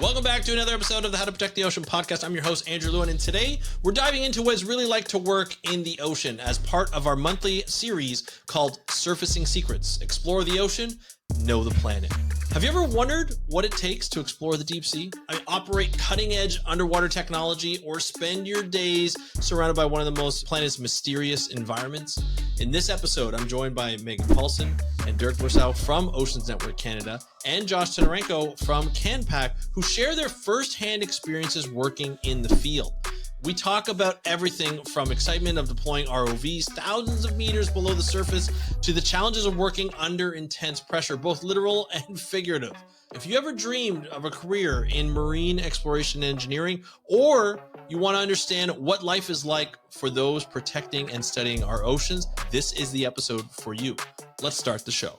Welcome back to another episode of the How to Protect the Ocean podcast. I'm your host, Andrew Lewin, and today we're diving into what it's really like to work in the ocean as part of our monthly series called Surfacing Secrets. Explore the ocean, know the planet. Have you ever wondered what it takes to explore the deep sea? Operate cutting-edge underwater technology or spend your days surrounded by one of the planet's mysterious environments? In this episode, I'm joined by Megan Paulson and Dirk from Oceans Network Canada and Josh Tedarenko from Campac, who share their first-hand experiences working in the field. We talk about everything from excitement of deploying ROVs thousands of meters below the surface to the challenges of working under intense pressure, both literal and figurative. If you ever dreamed of a career in marine exploration and engineering, or you want to understand what life is like for those protecting and studying our oceans, this is the episode for you. Let's start the show.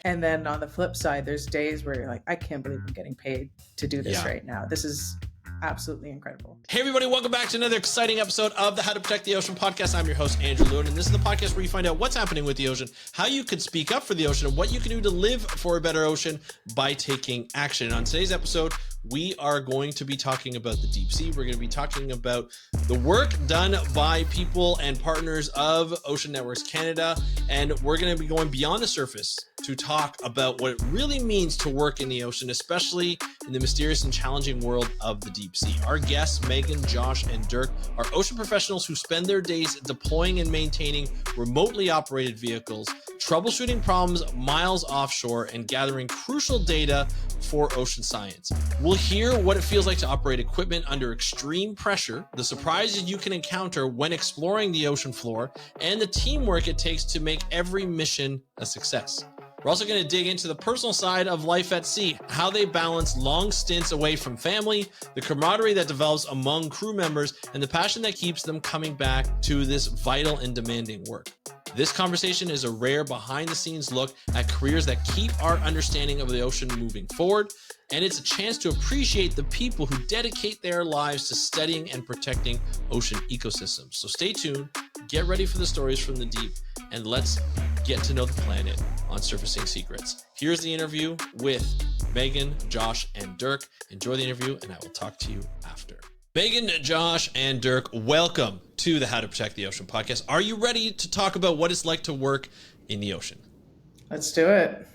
And then on the flip side, there's days where you're like, I can't believe I'm getting paid to do this right now. This is absolutely incredible. Hey everybody, welcome back to another exciting episode of the How to Protect the Ocean podcast. I'm your host, Andrew Lewin, and this is the podcast where you find out what's happening with the ocean, how you could speak up for the ocean, and what you can do to live for a better ocean by taking action. And on today's episode, we are going to be talking about the deep sea. We're going to be talking about the work done by people and partners of Ocean Networks Canada, and we're going to be going beyond the surface to talk about what it really means to work in the ocean, especially in the mysterious and challenging world of the deep sea. Our guests, Megan, Josh, and Dirk, are ocean professionals who spend their days deploying and maintaining remotely operated vehicles, troubleshooting problems miles offshore, and gathering crucial data for ocean science. We'll hear what it feels like to operate equipment under extreme pressure, the surprises you can encounter when exploring the ocean floor, and the teamwork it takes to make every mission a success. We're also going to dig into the personal side of life at sea, how they balance long stints away from family, the camaraderie that develops among crew members, and the passion that keeps them coming back to this vital and demanding work. This conversation is a rare behind-the-scenes look at careers that keep our understanding of the ocean moving forward, and it's a chance to appreciate the people who dedicate their lives to studying and protecting ocean ecosystems. So stay tuned, get ready for the stories from the deep, and let's get to know the planet on Surfacing Secrets. Here's the interview with Megan, Josh, and Dirk. Enjoy the interview, and I will talk to you after. Megan, Josh, and Dirk, welcome to the How to Protect the Ocean podcast. Are you ready to talk about what it's like to work in the ocean? Let's do it.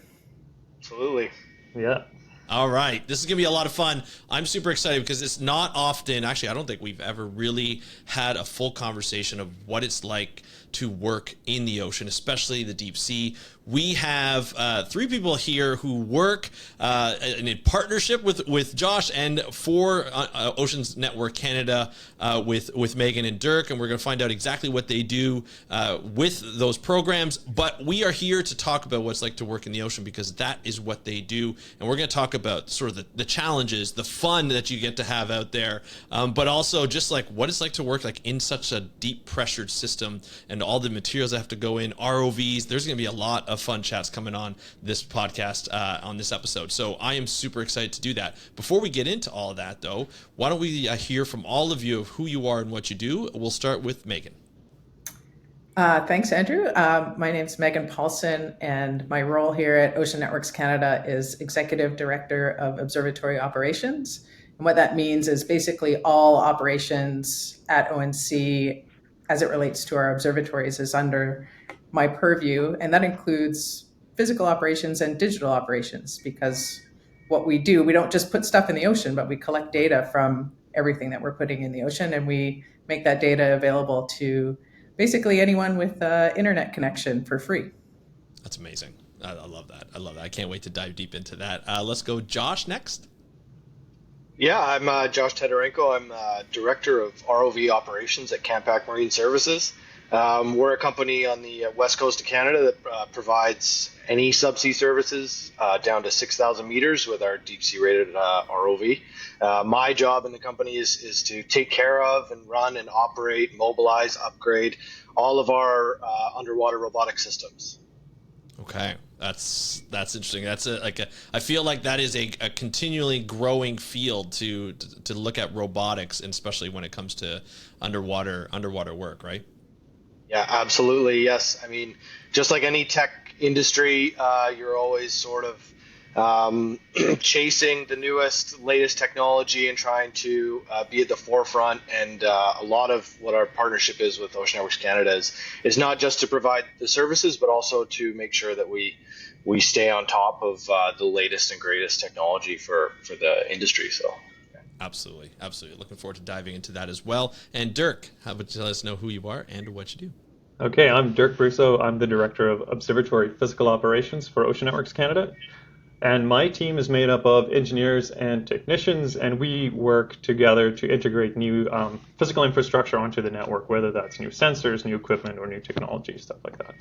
Absolutely. Yeah. All right. This is going to be a lot of fun. I'm super excited because it's not often, actually, I don't think we've ever really had a full conversation of what it's like to work in the ocean, especially the deep sea. We have three people here who work in partnership with Josh and for Oceans Network Canada with Megan and Dirk, and we're going to find out exactly what they do with those programs. But we are here to talk about what it's like to work in the ocean because that is what they do, and we're going to talk about sort of the challenges, the fun that you get to have out there, but also just like what it's like to work like in such a deep pressured system and all the materials that have to go in, ROVs. There's going to be a lot of fun chats coming on this podcast on this episode. So I am super excited to do that. Before we get into all of that, though, why don't we hear from all of you of who you are and what you do? We'll start with Megan. Thanks, Andrew. My name is Megan Paulson, and my role here at Ocean Networks Canada is Executive Director of Observatory Operations. And what that means is basically all operations at ONC as it relates to our observatories is under my purview, and that includes physical operations and digital operations, because what we do, we don't just put stuff in the ocean, but we collect data from everything that we're putting in the ocean, and we make that data available to basically anyone with an internet connection for free. That's amazing. I love that. I can't wait to dive deep into that. Let's go Josh next. Yeah, I'm Josh Tedarenko. I'm Director of ROV Operations at Campac Marine Services. We're a company on the west coast of Canada that provides any subsea services down to 6,000 meters with our deep sea rated ROV. My job in the company is to take care of and run and operate, mobilize, upgrade all of our underwater robotic systems. Okay, that's interesting. I feel like that is a continually growing field to look at robotics, and especially when it comes to underwater work, right? Yeah, absolutely. Yes. I mean, just like any tech industry, you're always sort of chasing the latest technology and trying to be at the forefront. And a lot of what our partnership is with Ocean Networks Canada is not just to provide the services, but also to make sure that we stay on top of the latest and greatest technology for the industry. So. Absolutely. Looking forward to diving into that as well. And Dirk, how about you let us know who you are and what you do? Okay, I'm Dirk Brusso. I'm the Director of Observatory Physical Operations for Ocean Networks Canada. And my team is made up of engineers and technicians, and we work together to integrate new physical infrastructure onto the network, whether that's new sensors, new equipment, or new technology, stuff like that.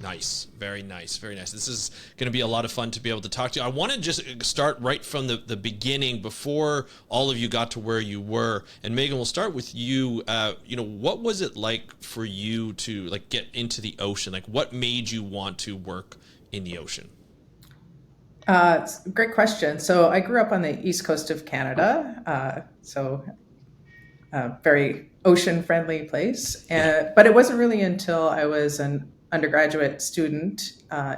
Nice. Very nice. This is going to be a lot of fun to be able to talk to you. I want to just start right from the beginning, before all of you got to where you were. And Megan, we'll start with you. What was it like for you to get into the ocean? What made you want to work in the ocean? It's a great question. So I grew up on the east coast of Canada, so a very ocean-friendly place. But it wasn't really until I was an undergraduate student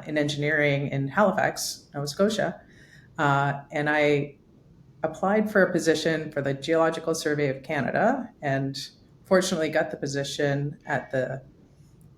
in engineering in Halifax, Nova Scotia, and I applied for a position for the Geological Survey of Canada, and fortunately got the position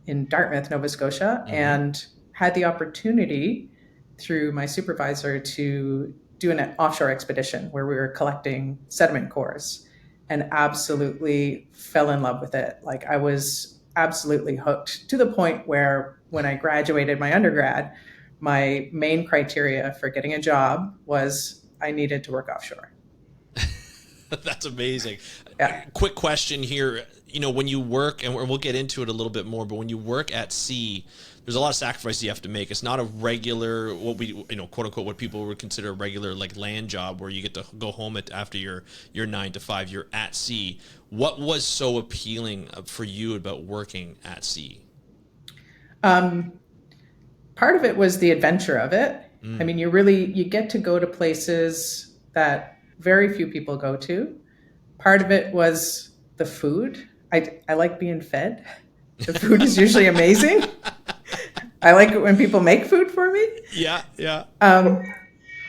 in Dartmouth, Nova Scotia, and had the opportunity through my supervisor to do an offshore expedition where we were collecting sediment cores, and absolutely fell in love with it. I was absolutely hooked, to the point where when I graduated my undergrad, my main criteria for getting a job was I needed to work offshore. That's amazing. Yeah. Quick question here. When you work, and we'll get into it a little bit more, but when you work at sea, there's a lot of sacrifices you have to make. It's not a regular, what we, quote unquote, what people would consider a regular land job where you get to go home after your 9 to 5. You're at sea. What was so appealing for you about working at sea? Part of it was the adventure of it. I mean, you get to go to places that very few people go to. Part of it was the food. I like being fed. The food is usually amazing. I like it when people make food for me. Yeah.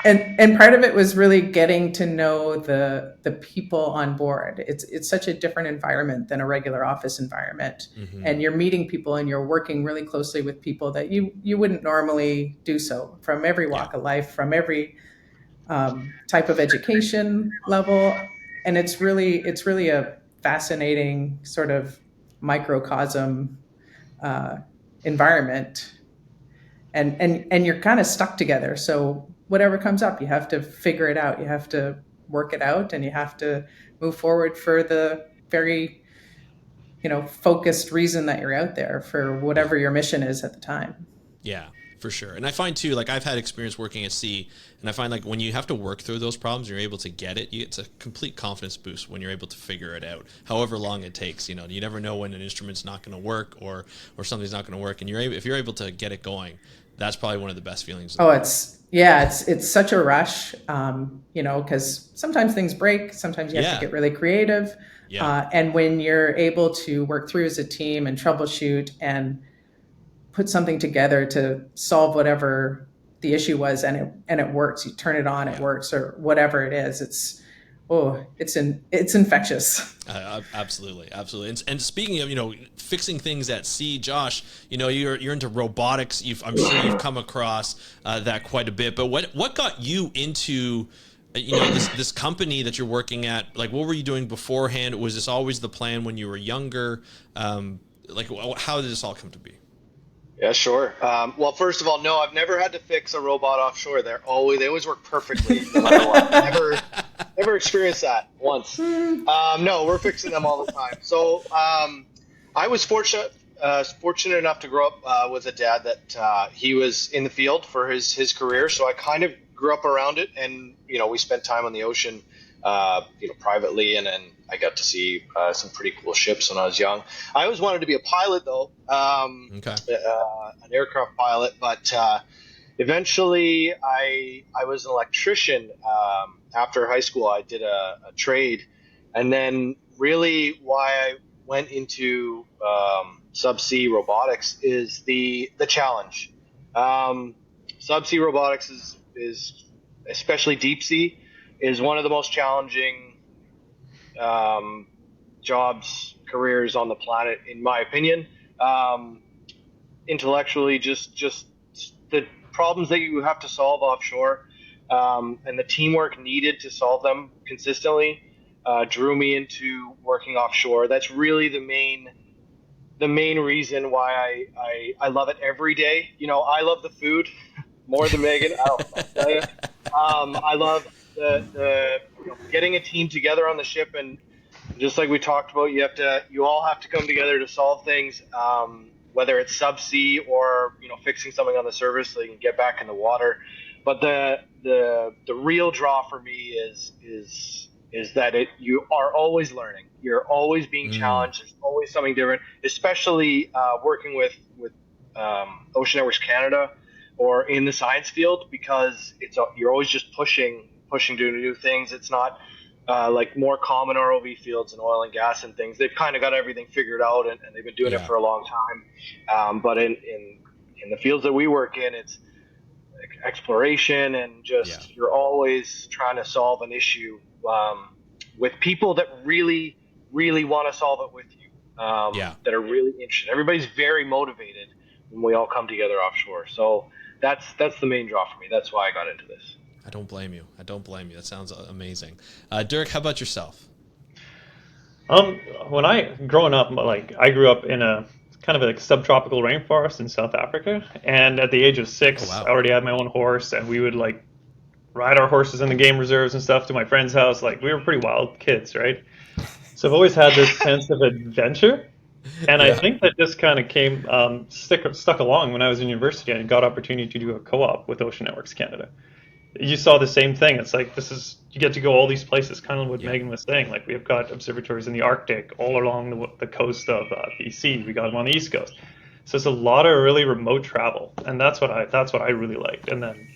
And part of it was really getting to know the people on board. It's such a different environment than a regular office environment. And you're meeting people and you're working really closely with people that you wouldn't normally do so, from every walk of life, from every type of education level. And it's really a fascinating sort of microcosm environment. And you're kind of stuck together. So whatever comes up, you have to figure it out. You have to work it out, and you have to move forward for the very, focused reason that you're out there, for whatever your mission is at the time. Yeah, for sure. And I find too, I've had experience working at sea, and I find when you have to work through those problems, you're able to get it. It's a complete confidence boost when you're able to figure it out, however long it takes. You never know when an instrument's not going to work or something's not going to work. And if you're able to get it going, that's probably one of the best feelings. It's such a rush, because sometimes things break. Sometimes you have to get really creative. Yeah. And when you're able to work through as a team and troubleshoot and put something together to solve whatever the issue was, and it works, you turn it on, it works, or whatever it is, it's infectious. Absolutely. And speaking of, fixing things at sea, Josh, you're into robotics. I'm sure you've come across that quite a bit. But what got you into this company that you're working at? What were you doing beforehand? Was this always the plan when you were younger? How did this all come to be? Yeah, sure. Well, first of all, no, I've never had to fix a robot offshore. They always work perfectly, no matter what. Never experienced that once. No, we're fixing them all the time. So I was fortunate enough to grow up with a dad that he was in the field for his career. So I kind of grew up around it, and we spent time on the ocean, privately, and I got to see some pretty cool ships when I was young. I always wanted to be a pilot, though, an aircraft pilot, but eventually I was an electrician. After high school, I did a trade, and then really why I went into subsea robotics is the challenge. Subsea robotics is especially deep sea is one of the most challenging jobs, careers on the planet, in my opinion. Intellectually, just the problems that you have to solve offshore, and the teamwork needed to solve them consistently drew me into working offshore. That's really the main reason why I love it every day. I love the food more than Megan. I'll tell you. I love the getting a team together on the ship, and just like we talked about, you all have to come together to solve things, whether it's subsea or fixing something on the surface so you can get back in the water. But the real draw for me is that you are always learning. You're always being challenged. There's always something different, especially working with Ocean Networks Canada or in the science field, because you're always just pushing to do new things. It's not like more common ROV fields and oil and gas and things. They've kind of got everything figured out, and they've been doing it for a long time. But in the fields that we work in, it's exploration, and just you're always trying to solve an issue with people that really, really want to solve it with you, that are really interested. Everybody's very motivated when we all come together offshore. So that's the main draw for me. That's why I got into this. I don't blame you. That sounds amazing. Dirk, how about yourself? When growing up, I grew up in a kind of a subtropical rainforest in South Africa, and at the age of 6, I already had my own horse, and we would ride our horses in the game reserves and stuff to my friend's house. We were pretty wild kids, right? So I've always had this sense of adventure, and I think that just kind of came stuck along when I was in university and got opportunity to do a co-op with Ocean Networks Canada. You saw the same thing. It's you get to go all these places, kind of what Megan was saying. We've got observatories in the Arctic, all along the coast of BC. We got them on the East Coast. So it's a lot of really remote travel, and that's what I really liked. And then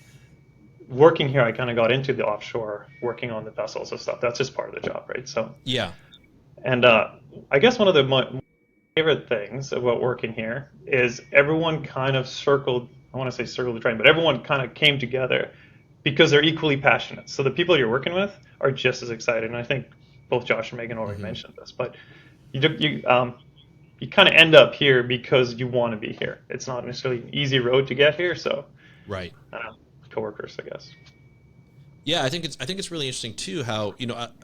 working here, I kind of got into the offshore, working on the vessels and stuff. That's just part of the job, right? So and I guess one of the favorite things about working here is everyone kind of circled. I want to say circled the train, but everyone kind of came together because they're equally passionate. So the people you're working with are just as excited. And I think both Josh and Megan already mentioned this, but you kind of end up here because you want to be here. It's not necessarily an easy road to get here. So coworkers, I guess. Yeah, I think it's really interesting too how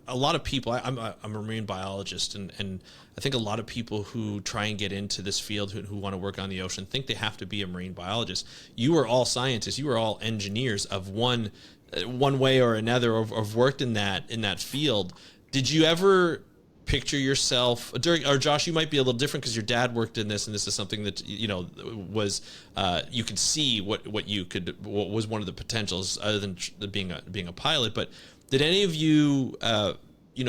a lot of people. I'm a marine biologist, and I think a lot of people who try and get into this field who want to work on the ocean think they have to be a marine biologist. You are all scientists. You are all engineers of one way or another, of worked in that field. Did you ever picture yourself, Dirk or Josh? You might be a little different because your dad worked in this, and this is something that was you could see what was one of the potentials other than being a pilot. But did any of you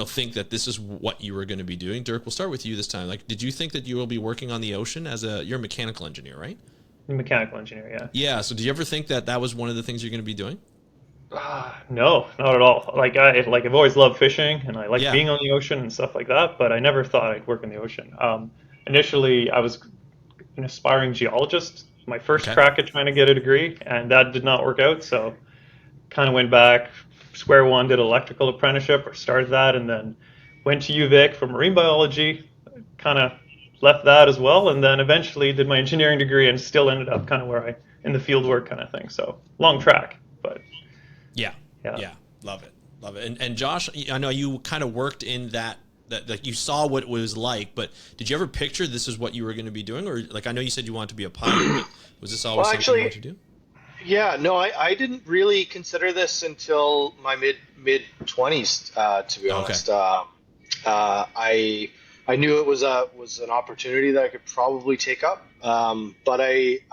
think that this is what you were going to be doing? Dirk, we'll start with you this time. Did you think that you will be working on the ocean you're a mechanical engineer, right? Mechanical engineer, yeah. Yeah. So did you ever think that was one of the things you're going to be doing? No, not at all. I've always loved fishing, and I like being on the ocean and stuff like that, but I never thought I'd work in the ocean. Initially, I was an aspiring geologist, my first crack at trying to get a degree, and that did not work out, so kind of went back, square one, did electrical apprenticeship, or started that, and then went to UVic for marine biology, kind of left that as well, and then eventually did my engineering degree and still ended up kind of where in the field work kind of thing, so long track, but... Yeah. Love it. And Josh, I know you kind of worked in that you saw what it was like, but did you ever picture this is what you were going to be doing? Or I know you said you wanted to be a pilot, but was this always something you wanted to do? Yeah, no, I didn't really consider this until my mid 20s, to be honest. I knew it was an opportunity that I could probably take up. But and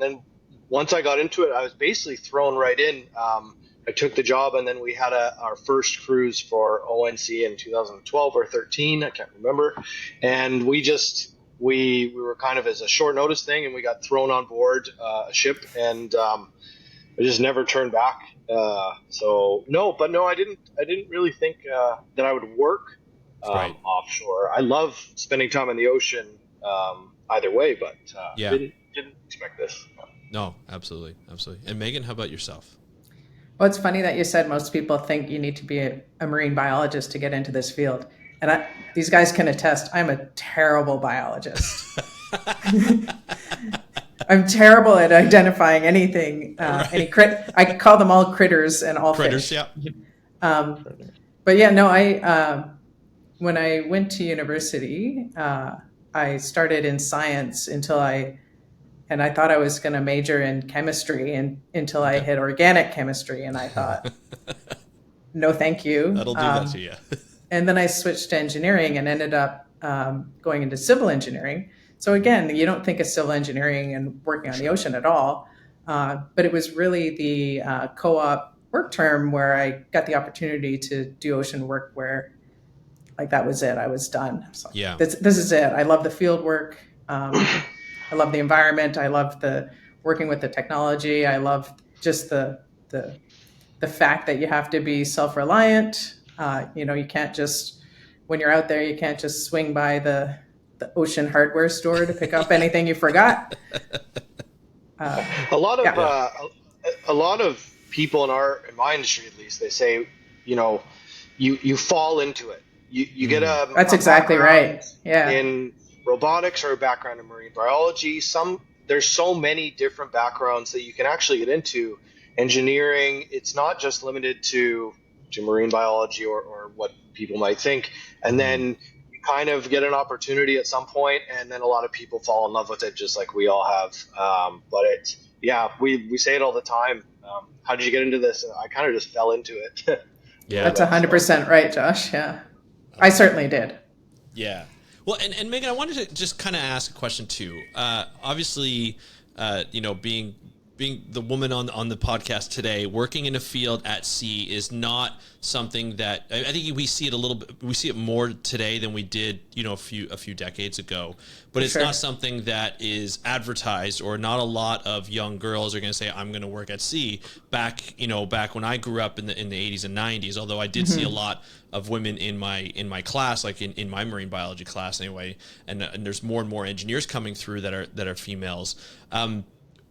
then once I got into it, I was basically thrown right in. I took the job, and then we had our first cruise for ONC in 2012 or 13. I can't remember. And we were kind of as a short notice thing, and we got thrown on board a ship, and I just never turned back. I didn't really think that I would work offshore. I love spending time in the ocean. either way, but Yeah. didn't expect this. No, absolutely. Absolutely. And Megan, how about yourself? Well, it's funny that you said most people think you need to be a marine biologist to get into this field. And these guys can attest, I'm a terrible biologist. I'm terrible at identifying anything. Right. I call them all critters and all Critters, fish. yeah. But yeah, no, when I went to university, I started in science and I thought I was going to major in chemistry until I hit organic chemistry. And I thought, no, thank you. That'll do that to you. And then I switched to engineering and ended up going into civil engineering. So again, you don't think of civil engineering and working on the ocean at all. But it was really the co-op work term where I got the opportunity to do ocean work where like that was it. I was done. So Yeah. This is it. I love the field work. I love the environment. I love the working with the technology. I love just the fact that you have to be self-reliant. You can't just, when you're out there, you can't just swing by the ocean hardware store to pick up anything you forgot. A lot of people in my industry, at least, they say, you fall into it. You get a that's exactly right. Yeah. In robotics or a background in marine biology, there's so many different backgrounds that you can actually get into. Engineering, it's not just limited to marine biology or what people might think. And then you kind of get an opportunity at some point, and then a lot of people fall in love with it, just like we all have. But we say it all the time. How did you get into this? And I kind of just fell into it. Yeah, that's 100% right, Josh. Yeah, I certainly did. Yeah. Well, and Megan, I wanted to just kind of ask a question too. Obviously, being the woman on the podcast today, working in a field at sea is not something that I think we see it a little bit. We see it more today than we did, a few decades ago. But it's not something that is advertised, or not a lot of young girls are going to say, "I'm going to work at sea." Back when I grew up in the 80s and 90s, although I did see a lot of women in my class, like in my marine biology class anyway, and there's more and more engineers coming through that are females.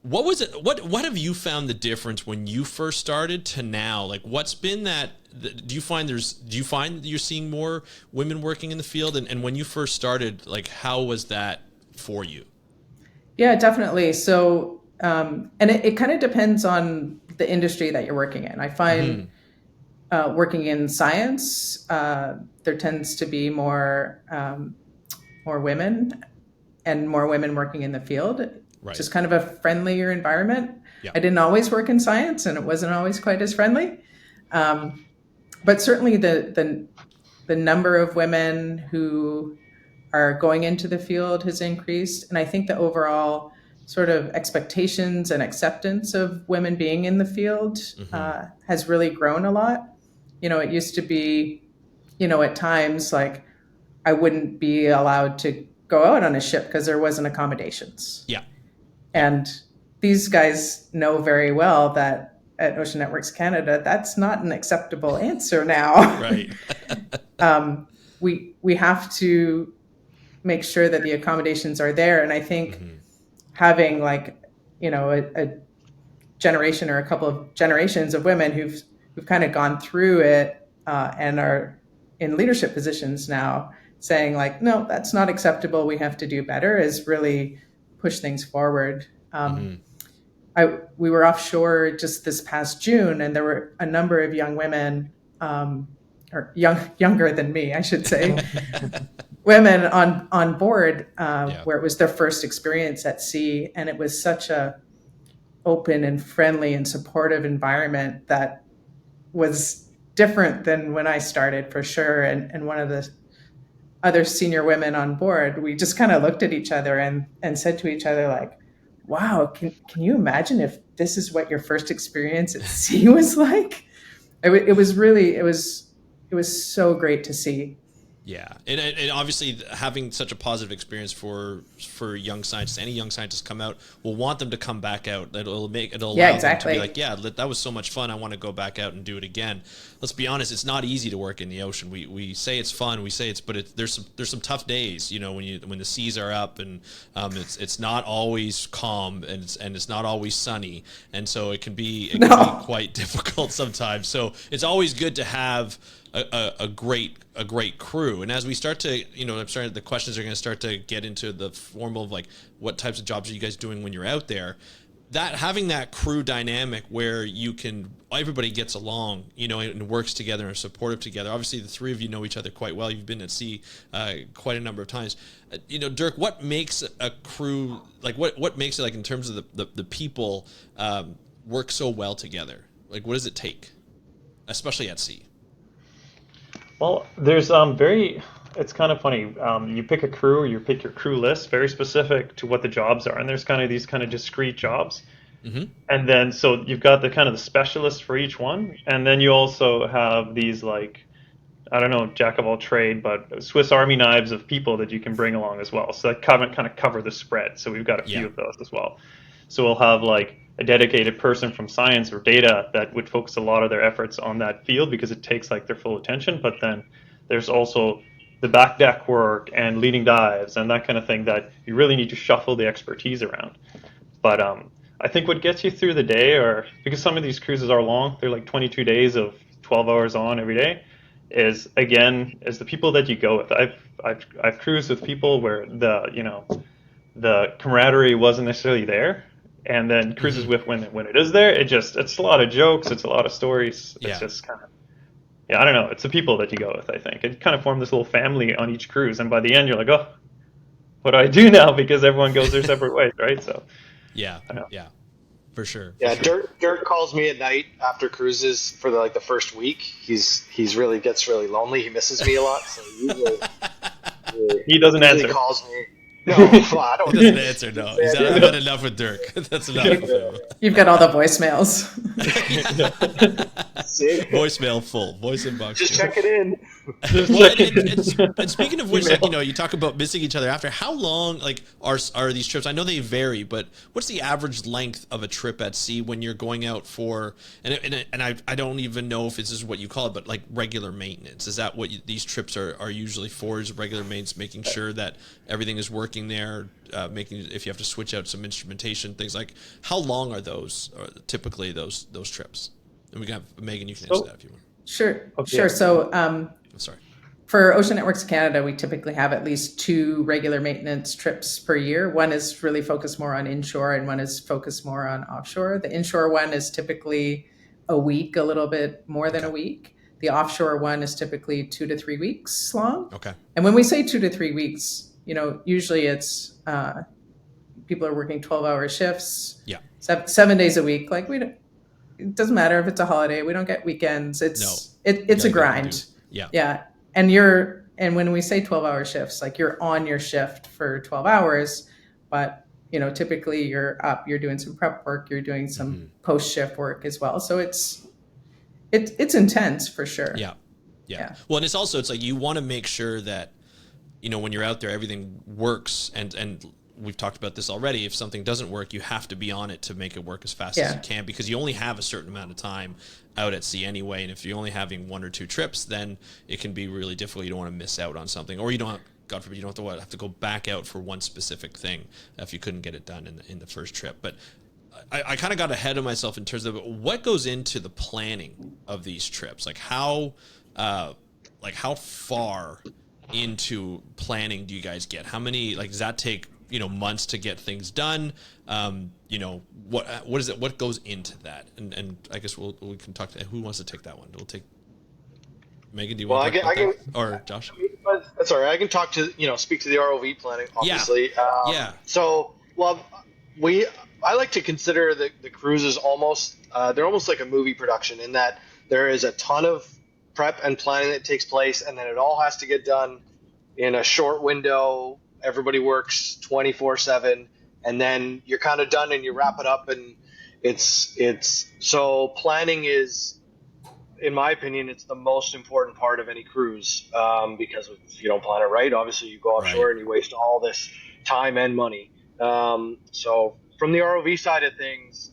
What was it? What have you found the difference when you first started to now? Like, what's been that? Do you find you're seeing more women working in the field? And when you first started, like, how was that for you? Yeah, definitely. So, and it kind of depends on the industry that you're working in. I find working in science, there tends to be more women and more women working in the field. Right. Just kind of a friendlier environment. Yeah. I didn't always work in science, and it wasn't always quite as friendly. But certainly the number of women who are going into the field has increased. And I think the overall sort of expectations and acceptance of women being in the field has really grown a lot. It used to be, at times, like I wouldn't be allowed to go out on a ship because there wasn't accommodations. Yeah. And these guys know very well that at Ocean Networks Canada, that's not an acceptable answer now. Right. We have to make sure that the accommodations are there. And I think having a generation or a couple of generations of women who've kind of gone through it and are in leadership positions now, saying like, no, that's not acceptable, we have to do better, is really push things forward. We were offshore just this past June, and there were a number of young women, or younger than me, I should say, women on board, where it was their first experience at sea, and it was such a open and friendly and supportive environment that was different than when I started, for sure. And one of the other senior women on board, we just kind of looked at each other and said to each other, like, wow, can you imagine if this is what your first experience at sea was like? It was so great to see. Yeah, and obviously having such a positive experience for young scientists, any young scientists come out, will want them to come back out. It'll allow them to be like, yeah, that was so much fun. I want to go back out and do it again. Let's be honest, it's not easy to work in the ocean. We say it's fun, but there's some tough days. When the seas are up and it's not always calm and it's not always sunny, and so it can be quite difficult sometimes. So it's always good to have a great crew. And as we start to, the questions are going to start to get into the formal of like, what types of jobs are you guys doing when you're out there? That having that crew dynamic where everybody gets along, and works together and are supportive together. Obviously, the three of you know each other quite well. You've been at sea quite a number of times. Dirk, what makes a crew like? What makes it like in terms of the people work so well together? Like, what does it take, especially at sea? Well, there's it's kind of funny. You pick a crew, or you pick your crew list, very specific to what the jobs are, and there's kind of these kind of discrete jobs. Mm-hmm. And then so you've got the kind of the specialists for each one, and then you also have these like, I don't know, jack of all trade, but Swiss Army knives of people that you can bring along as well. So that kind of cover the spread. So we've got a few of those as well. So we'll have like a dedicated person from science or data that would focus a lot of their efforts on that field because it takes like their full attention. But then there's also the back deck work and leading dives and that kind of thing that you really need to shuffle the expertise around. But I think what gets you through the day, or because some of these cruises are long, they're like 22 days of 12 hours on every day, is the people that you go with. I've cruised with people where the camaraderie wasn't necessarily there. And then cruises with when it is there, it's a lot of jokes, it's a lot of stories. It's just kind of, I don't know. It's the people that you go with, I think. It kind of formed this little family on each cruise. And by the end, you're like, oh, what do I do now? Because everyone goes their separate ways, right? So, yeah, for sure. Yeah, Dirk calls me at night after cruises for the first week. He's really gets really lonely. He misses me a lot. So he doesn't answer. He calls me. No, I don't. He doesn't answer. No, he's I've had enough with Dirk. That's enough. You've got all the voicemails. Voicemail full. Voice inbox. Just check it in. And speaking of which, you talk about missing each other after. How long, are these trips? I know they vary, but what's the average length of a trip at sea when you're going out for? And I don't even know if this is what you call it, but like regular maintenance. Is that what these trips are usually for? Is regular maintenance, making sure that everything is working there, if you have to switch out some instrumentation, things like. How long are those? Typically those trips? And we can have Megan. You can answer that if you want. Sure, okay. Sure. So, sorry. For Ocean Networks Canada, we typically have at least 2 regular maintenance trips per year. One is really focused more on inshore, and one is focused more on offshore. The inshore one is typically a week, a little bit more than a week. The offshore one is typically 2 to 3 weeks long. Okay. And when we say 2 to 3 weeks, usually it's people are working 12-hour shifts. Yeah. 7 days a week. It doesn't matter if it's a holiday. We don't get weekends. It's a grind. Yeah. Yeah. And when we say 12-hour shifts, you're on your shift for 12 hours, but typically you're up, you're doing some prep work, you're doing some post-shift work as well. So it's intense for sure. Yeah. Yeah. Well, and it's like you want to make sure that, when you're out there, everything works and we've talked about this already. If something doesn't work, you have to be on it to make it work as fast as you can, because you only have a certain amount of time out at sea anyway. And if you're only having 1 or 2 trips, then it can be really difficult. You don't want to miss out on something, or you don't, God forbid, you don't have to go back out for one specific thing if you couldn't get it done in the first trip. But I kind of got ahead of myself in terms of what goes into the planning of these trips. How far into planning do you guys get? How many, does that take months to get things done? What is it? What goes into that? And I guess we can talk to who wants to take that one. We'll take Megan. Do you want to talk about that? Or Josh? That's all right. I can talk to speak to the ROV planning, obviously. Yeah. So I like to consider the cruises almost they're almost like a movie production, in that there is a ton of prep and planning that takes place, and then it all has to get done in a short window. Everybody works 24/7, and then you're kind of done and you wrap it up. And it's so planning is in my opinion, it's the most important part of any cruise, because if you don't plan it right, obviously you go offshore Right. and you waste all this time and money. So from the ROV side of things,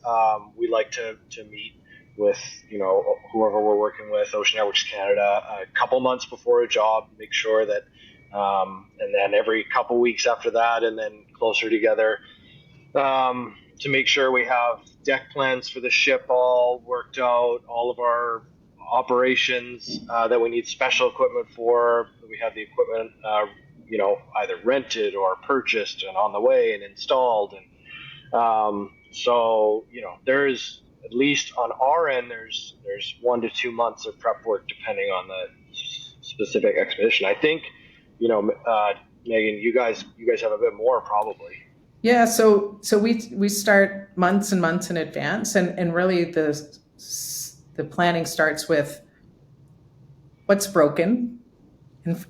we like to meet with, whoever we're working with, Ocean Networks Canada, a couple months before a job, make sure that, and then every couple weeks after that, and then closer together, to make sure we have deck plans for the ship all worked out, all of our operations that we need special equipment for. We have the equipment, either rented or purchased and on the way and installed. And there's at least on our end, there's 1 to 2 months of prep work depending on the specific expedition. I think, Megan, you guys have a bit more probably. Yeah, so we start months and months in advance, and really the planning starts with what's broken,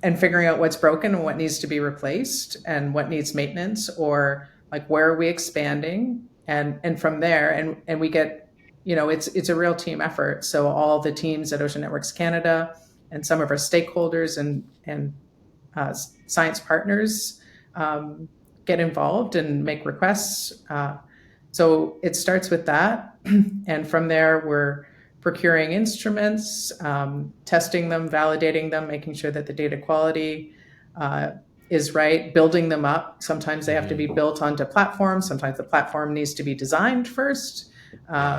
and figuring out what's broken and what needs to be replaced and what needs maintenance, or like where are we expanding, and from there, and we get, it's a real team effort. So all the teams at Ocean Networks Canada and some of our stakeholders and science partners get involved and make requests. So it starts with that. And from there, we're procuring instruments, testing them, validating them, making sure that the data quality is right, building them up. Sometimes they have to be built onto platforms. Sometimes the platform needs to be designed first.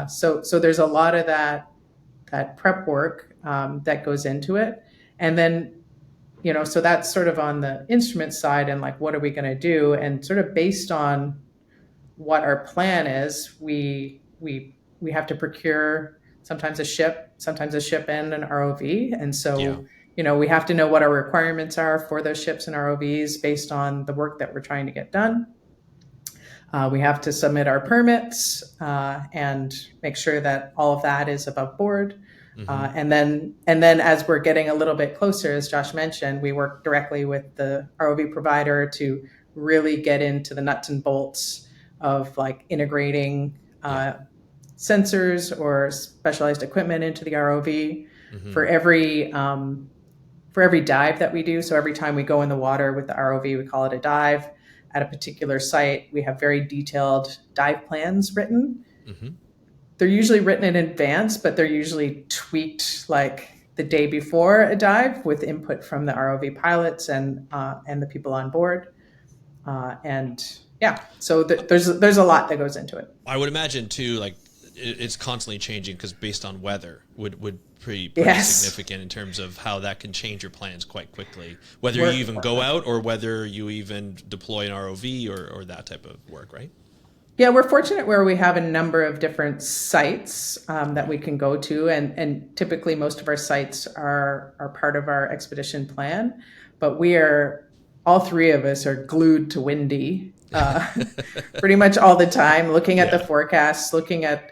So there's a lot of that prep work that goes into it. And then, so that's sort of on the instrument side, and like, what are we going to do? And sort of based on what our plan is, we have to procure sometimes a ship and an ROV. And so, we have to know what our requirements are for those ships and ROVs based on the work that we're trying to get done. We have to submit our permits and make sure that all of that is above board. And then as we're getting a little bit closer, as Josh mentioned, we work directly with the ROV provider to really get into the nuts and bolts of like integrating sensors or specialized equipment into the ROV for every dive that we do. So every time we go in the water with the ROV, we call it a dive. At a particular site, we have very detailed dive plans written. They're usually written in advance, but they're usually tweaked like the day before a dive with input from the ROV pilots and the people on board. So there's a lot that goes into it. I would imagine too, like it's constantly changing because based on weather would pretty significant in terms of how that can change your plans quite quickly, whether you even go out or whether you even deploy an ROV or that type of work, right? Yeah, we're fortunate where we have a number of different sites that we can go to, and typically most of our sites are part of our expedition plan, but all three of us are glued to Windy pretty much all the time, looking at the forecasts, looking at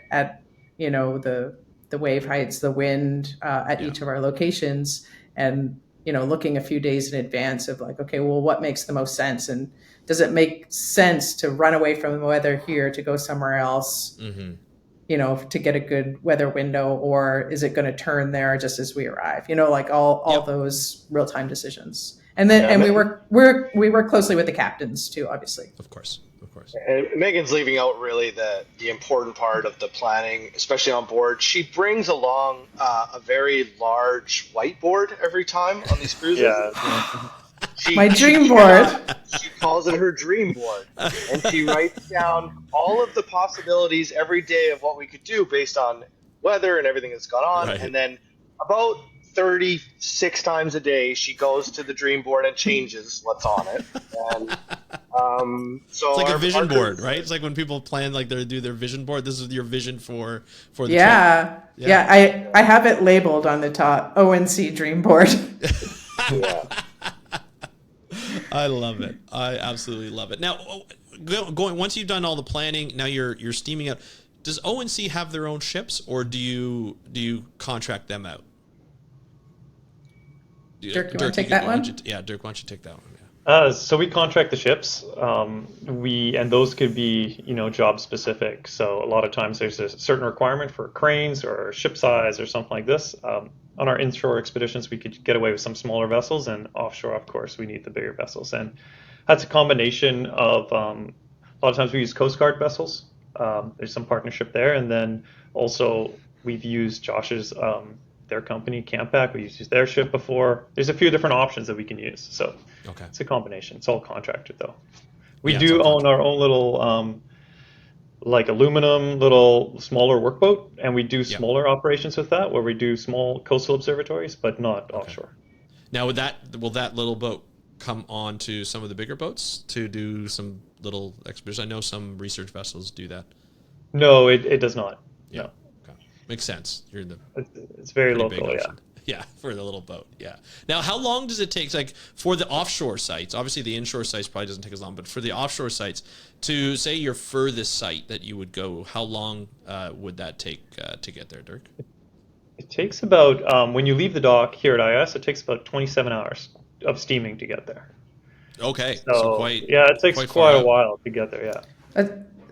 the wave heights, the wind at each of our locations, and looking a few days in advance of like, okay, well, what makes the most sense, and does it make sense to run away from the weather here to go somewhere else, to get a good weather window, or is it going to turn there just as we arrive? Like all those real time decisions. And then we work closely with the captains too, obviously. Of course. And Megan's leaving out really the important part of the planning, especially on board. She brings along a very large whiteboard every time on these cruises. My dream board. She calls it her dream board, and she writes down all of the possibilities every day of what we could do based on weather and everything that's gone on. Right. And then about 36 times a day, she goes to the dream board and changes what's on it. And so it's like a vision board, right? It's like when people plan, like they do their vision board. This is your vision for the trip. Yeah. I have it labeled on the top, ONC dream board. I love it. I absolutely love it. Now, once you've done all the planning, now you're steaming out. Does ONC have their own ships, or do you contract them out? Dirk, you want to take that one? Dirk, why don't you take that one? So we contract the ships. And those could be, job specific. So a lot of times there's a certain requirement for cranes or ship size or something like this. On our inshore expeditions, we could get away with some smaller vessels, and offshore, of course, we need the bigger vessels. And that's a combination of a lot of times we use Coast Guard vessels. There's some partnership there, and then also we've used Josh's their company, Campac. We used their ship before. There's a few different options that we can use. So Okay. it's a combination. It's all contracted though. We Yeah, do own our own little like aluminum little smaller workboat, and we do smaller operations with that where we do small coastal observatories, but not offshore. Now, will that little boat come on to some of the bigger boats to do some little expeditions? I know some research vessels do that. No, it does not. Yeah. No. Okay. Makes sense. You're in the It's very pretty local, big yeah. ocean. Yeah, for the little boat. Yeah. Now, how long does it take, like, for the offshore sites? Obviously, the inshore sites probably doesn't take as long, but for the offshore sites, to say your furthest site that you would go, how long would that take to get there, Dirk? It takes about, when you leave the dock here at IS, it takes about 27 hours of steaming to get there. Okay, So quite yeah, it takes quite a while to get there. Yeah.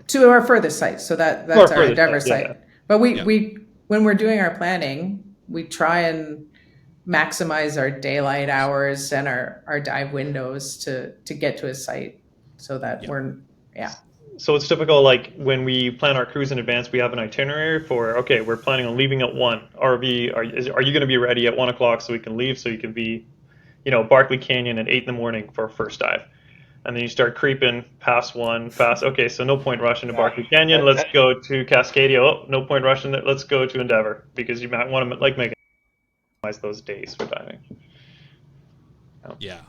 To our furthest site. So that's our Endeavour site. Yeah. But we when we're doing our planning, we try and maximize our daylight hours and our dive windows to get to a site so that So it's typical, like when we plan our cruise in advance, we have an itinerary for, okay, we're planning on leaving at 1. ROV, are you going to be ready at 1 o'clock so we can leave, so you can be, Barkley Canyon at 8 in the morning for our first dive. And then you start creeping past 1, okay, so no point rushing to Barkley Canyon, let's go to Cascadia. Oh, no point rushing, let's go to Endeavour, because you might want to, like Megan, maximize those days for diving. Yeah.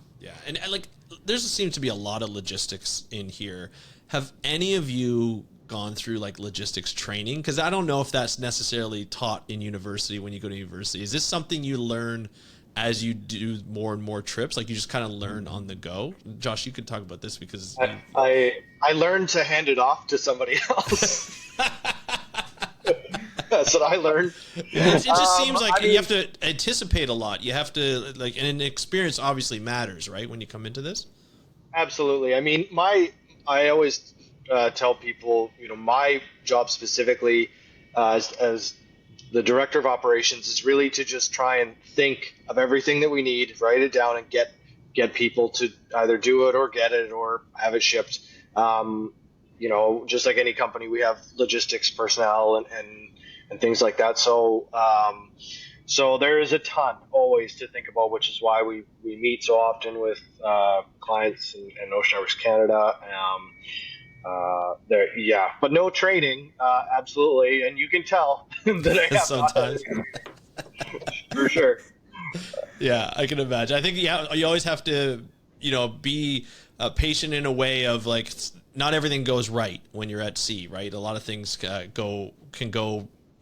And like, there seems to be a lot of logistics in here. Have any of you gone through like logistics training? Because I don't know if that's necessarily taught in university when you go to university. Is this something you learn as you do more and more trips? Like, you just kind of learn on the go? Josh, you could talk about this because I learned to hand it off to somebody else. That's what I learned. It just seems like you have to anticipate a lot. You have to, like, and experience obviously matters, right, when you come into this? Absolutely. I mean, I always tell people, my job specifically as the director of operations is really to just try and think of everything that we need, write it down, and get people to either do it or get it or have it shipped. Just like any company, we have logistics personnel and things like that. So there is a ton always to think about, which is why we meet so often with clients and Ocean Networks Canada. But no training, absolutely, and you can tell that I have sometimes. For sure. Yeah, I can imagine. I think you always have to, be patient in a way of, like, not everything goes right when you're at sea, right? A lot of things can go,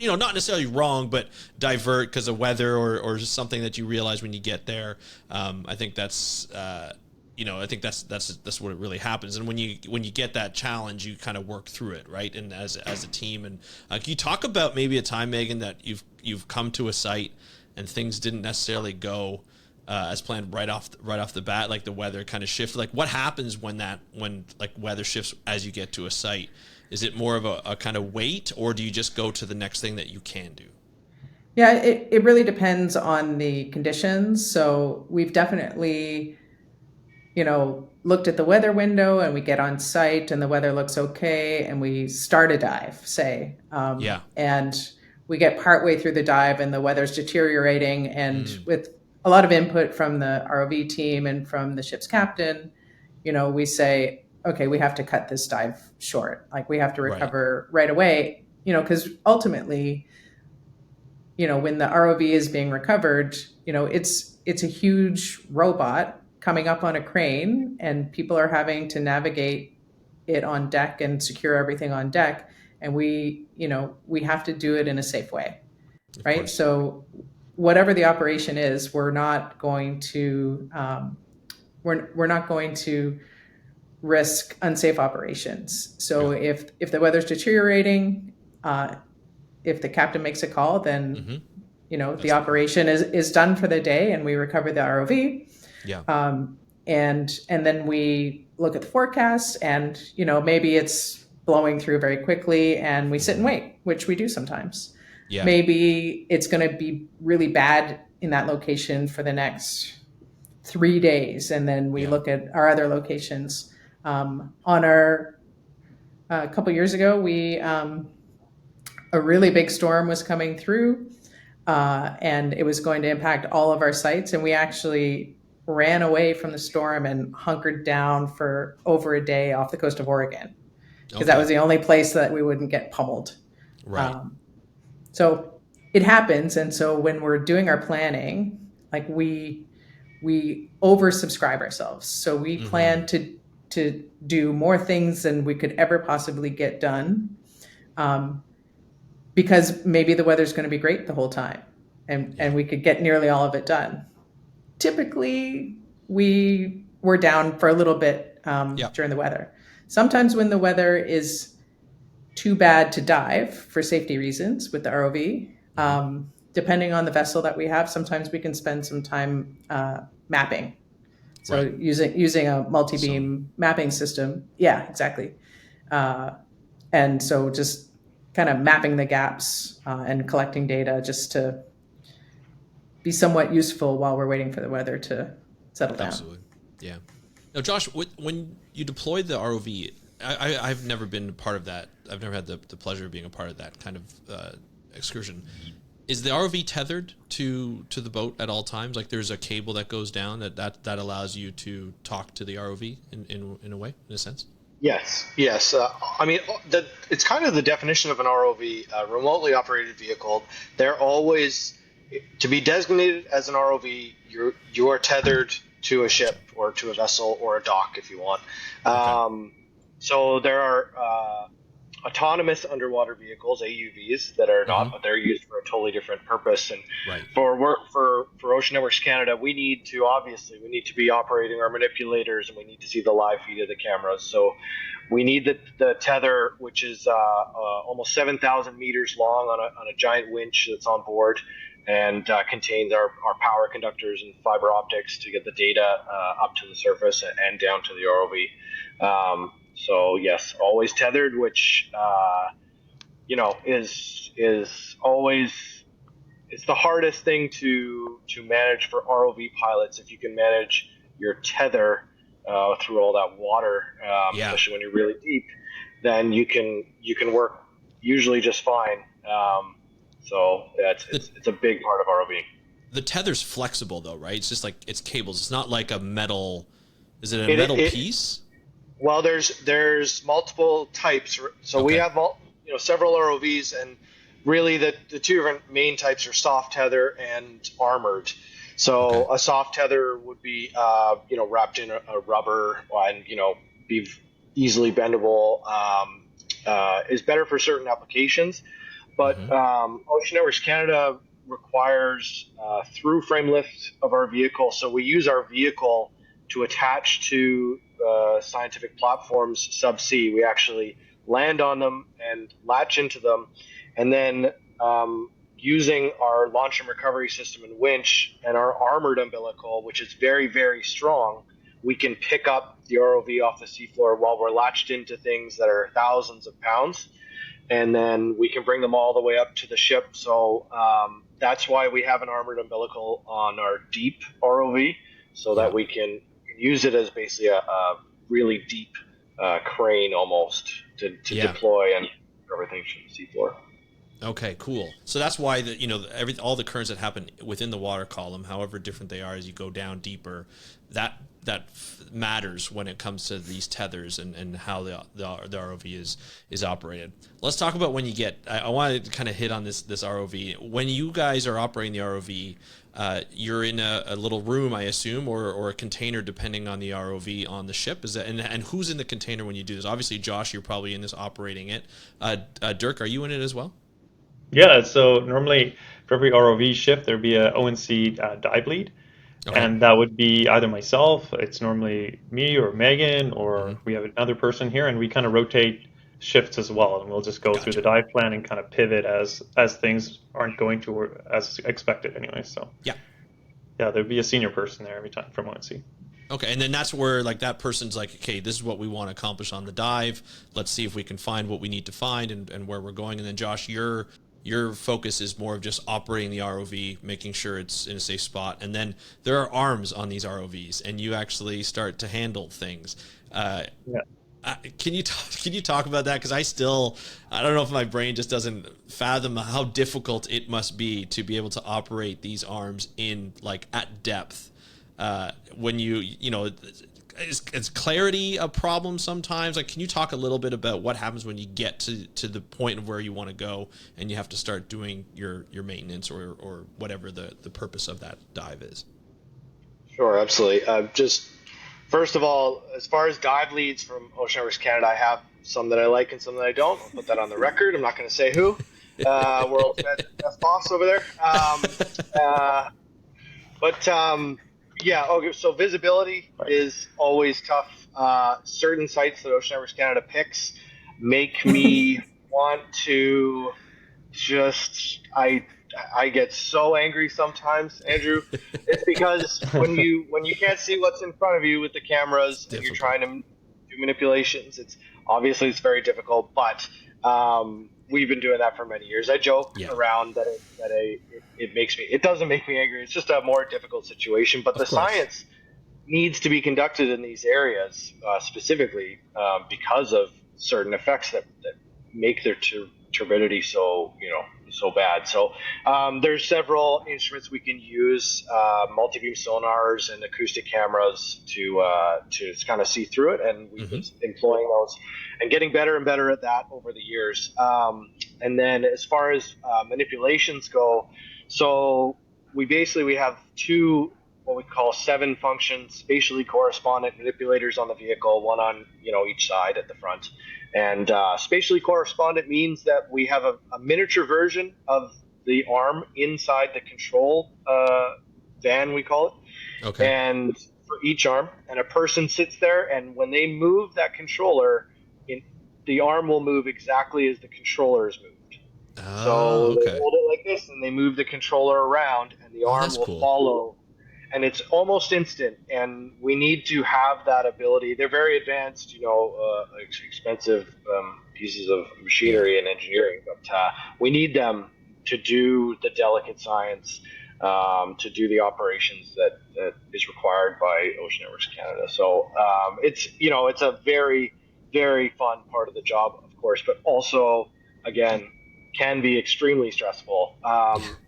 not necessarily wrong, but divert because of weather or just something that you realize when you get there. I think that's that's what it really happens. And when you get that challenge, you kind of work through it, right? And as a team. And can you talk about maybe a time, Megan, that you've come to a site and things didn't necessarily go as planned right off the bat, like the weather kind of shifted? Like, what happens when like weather shifts as you get to a site? Is it more of a kind of wait, or do you just go to the next thing that you can do? Yeah, it really depends on the conditions. So we've definitely, looked at the weather window and we get on site and the weather looks okay and we start a dive, say. And we get partway through the dive and the weather's deteriorating, and with a lot of input from the ROV team and from the ship's captain, we say, okay, we have to cut this dive short. Like, we have to recover right away, because ultimately, when the ROV is being recovered, it's a huge robot coming up on a crane, and people are having to navigate it on deck and secure everything on deck. And we have to do it in a safe way, right? So whatever the operation is, we're not going to risk unsafe operations. So if the weather's deteriorating, if the captain makes a call, then the operation is done for the day and we recover the ROV. and then we look at the forecast, and maybe it's blowing through very quickly, and we sit and wait, which we do sometimes. Yeah. Maybe it's going to be really bad in that location for the next 3 days, and then we look at our other locations. On our a couple years ago, we a really big storm was coming through, and it was going to impact all of our sites, and we actually ran away from the storm and hunkered down for over a day off the coast of Oregon, because that was the only place that we wouldn't get pummeled. Right. So it happens, and so when we're doing our planning, like we oversubscribe ourselves. So we plan to do more things than we could ever possibly get done, because maybe the weather's going to be great the whole time, and we could get nearly all of it done. Typically, we're down for a little bit during the weather. Sometimes when the weather is too bad to dive for safety reasons with the ROV, depending on the vessel that we have, sometimes we can spend some time mapping. So using a multi-beam mapping system. Yeah, exactly. And so just kind of mapping the gaps and collecting data just to be somewhat useful while we're waiting for the weather to settle down. Absolutely. Yeah. Now, Josh, when you deployed the ROV, I've never been a part of that. I've never had the pleasure of being a part of that kind of excursion. Is the ROV tethered to the boat at all times? Like there's a cable that goes down that allows you to talk to the ROV in a way, in a sense? Yes. I mean, it's kind of the definition of an ROV, remotely operated vehicle. They're always, to be designated as an ROV, you are tethered to a ship or to a vessel or a dock if you want. So there are autonomous underwater vehicles, AUVs, that are not, but they're used for a totally different purpose. And for work for Ocean Networks Canada, we need to be operating our manipulators, and we need to see the live feed of the cameras. So we need the tether, which is almost 7,000 meters long on a giant winch that's on board, and contains our power conductors and fiber optics to get the data up to the surface and down to the ROV. So yes, always tethered, which is always, it's the hardest thing to manage for ROV pilots. If you can manage your tether through all that water, especially when you're really deep, then you can work usually just fine. So it's a big part of ROV. The tether's flexible though, right? It's just like it's cables. It's not like a metal. Is it a metal piece? Well, there's multiple types. So we have several ROVs, and really the two different main types are soft tether and armored. So a soft tether would be wrapped in a rubber and be easily bendable. Is better for certain applications, but Ocean Networks Canada requires through frame lift of our vehicle. So we use our vehicle to attach to scientific platforms subsea. We actually land on them and latch into them, and then using our launch and recovery system and winch and our armored umbilical, which is very, very strong, we can pick up the ROV off the seafloor while we're latched into things that are thousands of pounds, and then we can bring them all the way up to the ship. So that's why we have an armored umbilical on our deep ROV, so that we can use it as basically a really deep crane almost to deploy and everything from the seafloor. Okay, cool. So that's why all the currents that happen within the water column, however different they are as you go down deeper, that matters when it comes to these tethers and how the ROV is operated. Let's talk about when you get. I wanted to kind of hit on this ROV. When you guys are operating the ROV, you're in a little room, I assume, or a container, depending on the ROV on the ship. Is that and who's in the container when you do this? Obviously, Josh, you're probably in this operating it. Dirk, are you in it as well? Yeah. So normally for every ROV ship, there'd be a ONC dive lead. Okay. And that would be either myself, it's normally me or Megan, or we have another person here, and we kind of rotate shifts as well, and we'll just go through the dive plan and kind of pivot as things aren't going to as expected anyway. So yeah, there'd be a senior person there every time from ONC. Okay, and then that's where like that person's like, okay, this is what we want to accomplish on the dive. Let's see if we can find what we need to find and where we're going. And then Josh, your focus is more of just operating the ROV, making sure it's in a safe spot. And then there are arms on these ROVs, and you actually start to handle things. Yeah. Can you talk about that? Because I don't know if my brain just doesn't fathom how difficult it must be to be able to operate these arms in like at depth. When you know, is clarity a problem sometimes? Like, can you talk a little bit about what happens when you get to the point of where you want to go and you have to start doing your maintenance or whatever the purpose of that dive is? Sure, absolutely. Just first of all, as far as dive leads from Ocean Networks Canada, I have some that I like and some that I don't. I'll put that on the record. I'm not going to say who. World's best boss over there. Yeah, okay, so visibility is always tough. Certain sites that Ocean Networks Canada picks make me want to just I get so angry sometimes, Andrew. It's because when you can't see what's in front of you with the cameras and you're trying to do manipulations, it's very difficult, but we've been doing that for many years. I joke around that it doesn't make me angry. It's just a more difficult situation. But the science needs to be conducted in these areas specifically because of certain effects that make their turbidity so bad. So there's several instruments we can use, multi-beam sonars and acoustic cameras to kind of see through it, and we've been employing those and getting better and better at that over the years. And then as far as manipulations go, so we have two what we call 7 function spatially correspondent manipulators on the vehicle, one on each side at the front. And spatially correspondent means that we have a miniature version of the arm inside the control van, we call it. Okay. And for each arm, and a person sits there, and when they move that controller, the arm will move exactly as the controller is moved. So they hold it like this, and they move the controller around, and the arm will follow. And it's almost instant, and we need to have that ability. They're very advanced, expensive pieces of machinery and engineering, but we need them to do the delicate science, to do the operations that is required by Ocean Networks Canada. So it's a very, very fun part of the job, of course, but also, again, can be extremely stressful.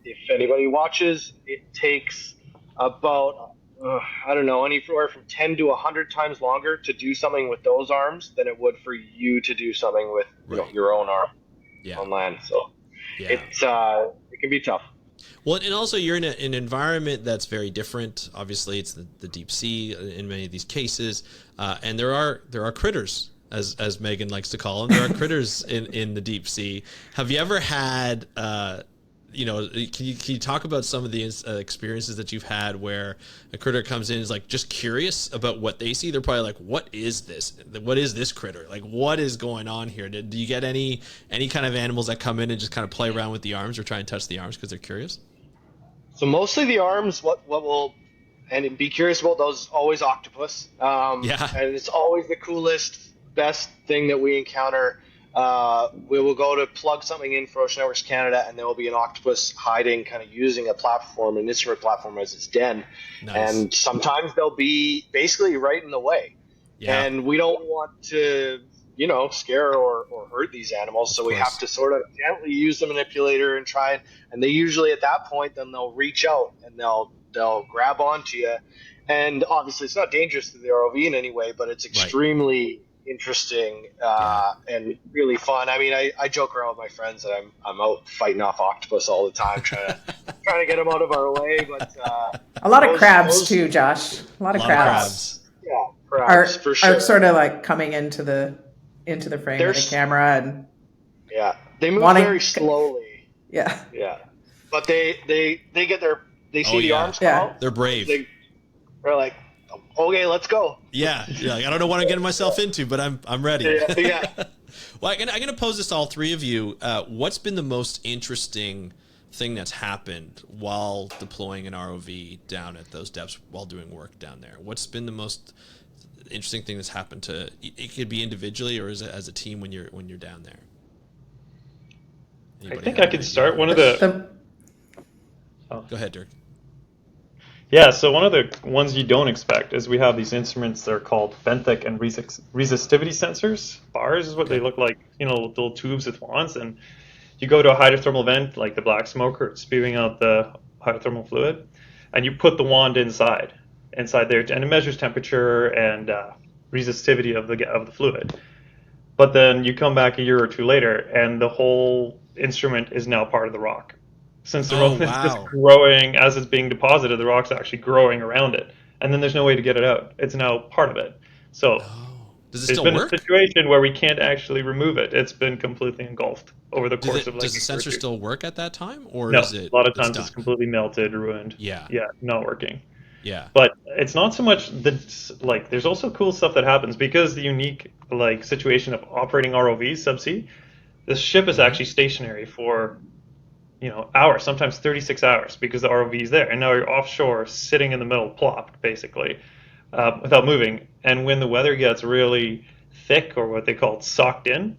If anybody watches, it takes about anywhere from 10 to 100 times longer to do something with those arms than it would for you to do something with your own arm on land. So it can be tough. Well, and also you're in an environment that's very different. Obviously, it's the deep sea in many of these cases, and there are critters, as Megan likes to call them. There are critters in the deep sea. Have you ever had can you talk about some of the experiences that you've had where a critter comes in and is like just curious about what they see? They're probably like, what is this? What is this critter? Like, what is going on here? Do you get any kind of animals that come in and just kind of play around with the arms or try and touch the arms because they're curious? So mostly the arms, and be curious about those, always octopus. And it's always the coolest, best thing that we encounter. We will go to plug something in for Ocean Networks Canada, and there will be an octopus hiding, kind of using an instrument platform as its den. Nice. And sometimes they'll be basically right in the way. Yeah. And we don't want to, scare or hurt these animals. So we have to sort of gently use the manipulator and try. And they usually at that point, then they'll reach out and they'll grab onto you. And obviously it's not dangerous to the ROV in any way, but it's extremely interesting and really fun. I mean, I joke around with my friends that I'm out fighting off octopus all the time, trying to get them out of our way. But a lot of crabs too, Josh. A lot of crabs. Yeah, crabs for sure. Are sort of like coming into the frame of the camera, and they move very slowly. Yeah, but they see the arms come out. They're brave. They're like, okay, let's go. Yeah. Like, I don't know what I'm getting myself into, but I'm ready. Yeah. Well, I'm gonna pose this to all three of you. What's been the most interesting thing that's happened while deploying an ROV down at those depths while doing work down there? What's been the most interesting thing that's happened to, it could be individually or as a team when you're down there? I think I could start. One of the Go ahead, Dirk. Yeah, so one of the ones you don't expect is we have these instruments that are called benthic and resistivity sensors. Bars is what they look like, little tubes with wands. And you go to a hydrothermal vent, like the black smoke, or spewing out the hydrothermal fluid, and you put the wand inside there, and it measures temperature and resistivity of the fluid. But then you come back a year or two later, and the whole instrument is now part of the rock. Since the rock is just growing as it's being deposited, the rock's actually growing around it, and then there's no way to get it out. It's now part of it. So does it there's still been work? a situation where we can't actually remove it. It's been completely engulfed over the course of like. Does the sensor still work at that time, or no? Is it? A lot of times it's completely melted, ruined. Yeah, not working. Yeah, but it's not so much that there's also cool stuff that happens because the unique situation of operating ROVs subsea. The ship is actually stationary for hours, sometimes 36 hours, because the ROV is there, and now you're offshore, sitting in the middle, plopped basically, without moving. And when the weather gets really thick, or what they call socked in,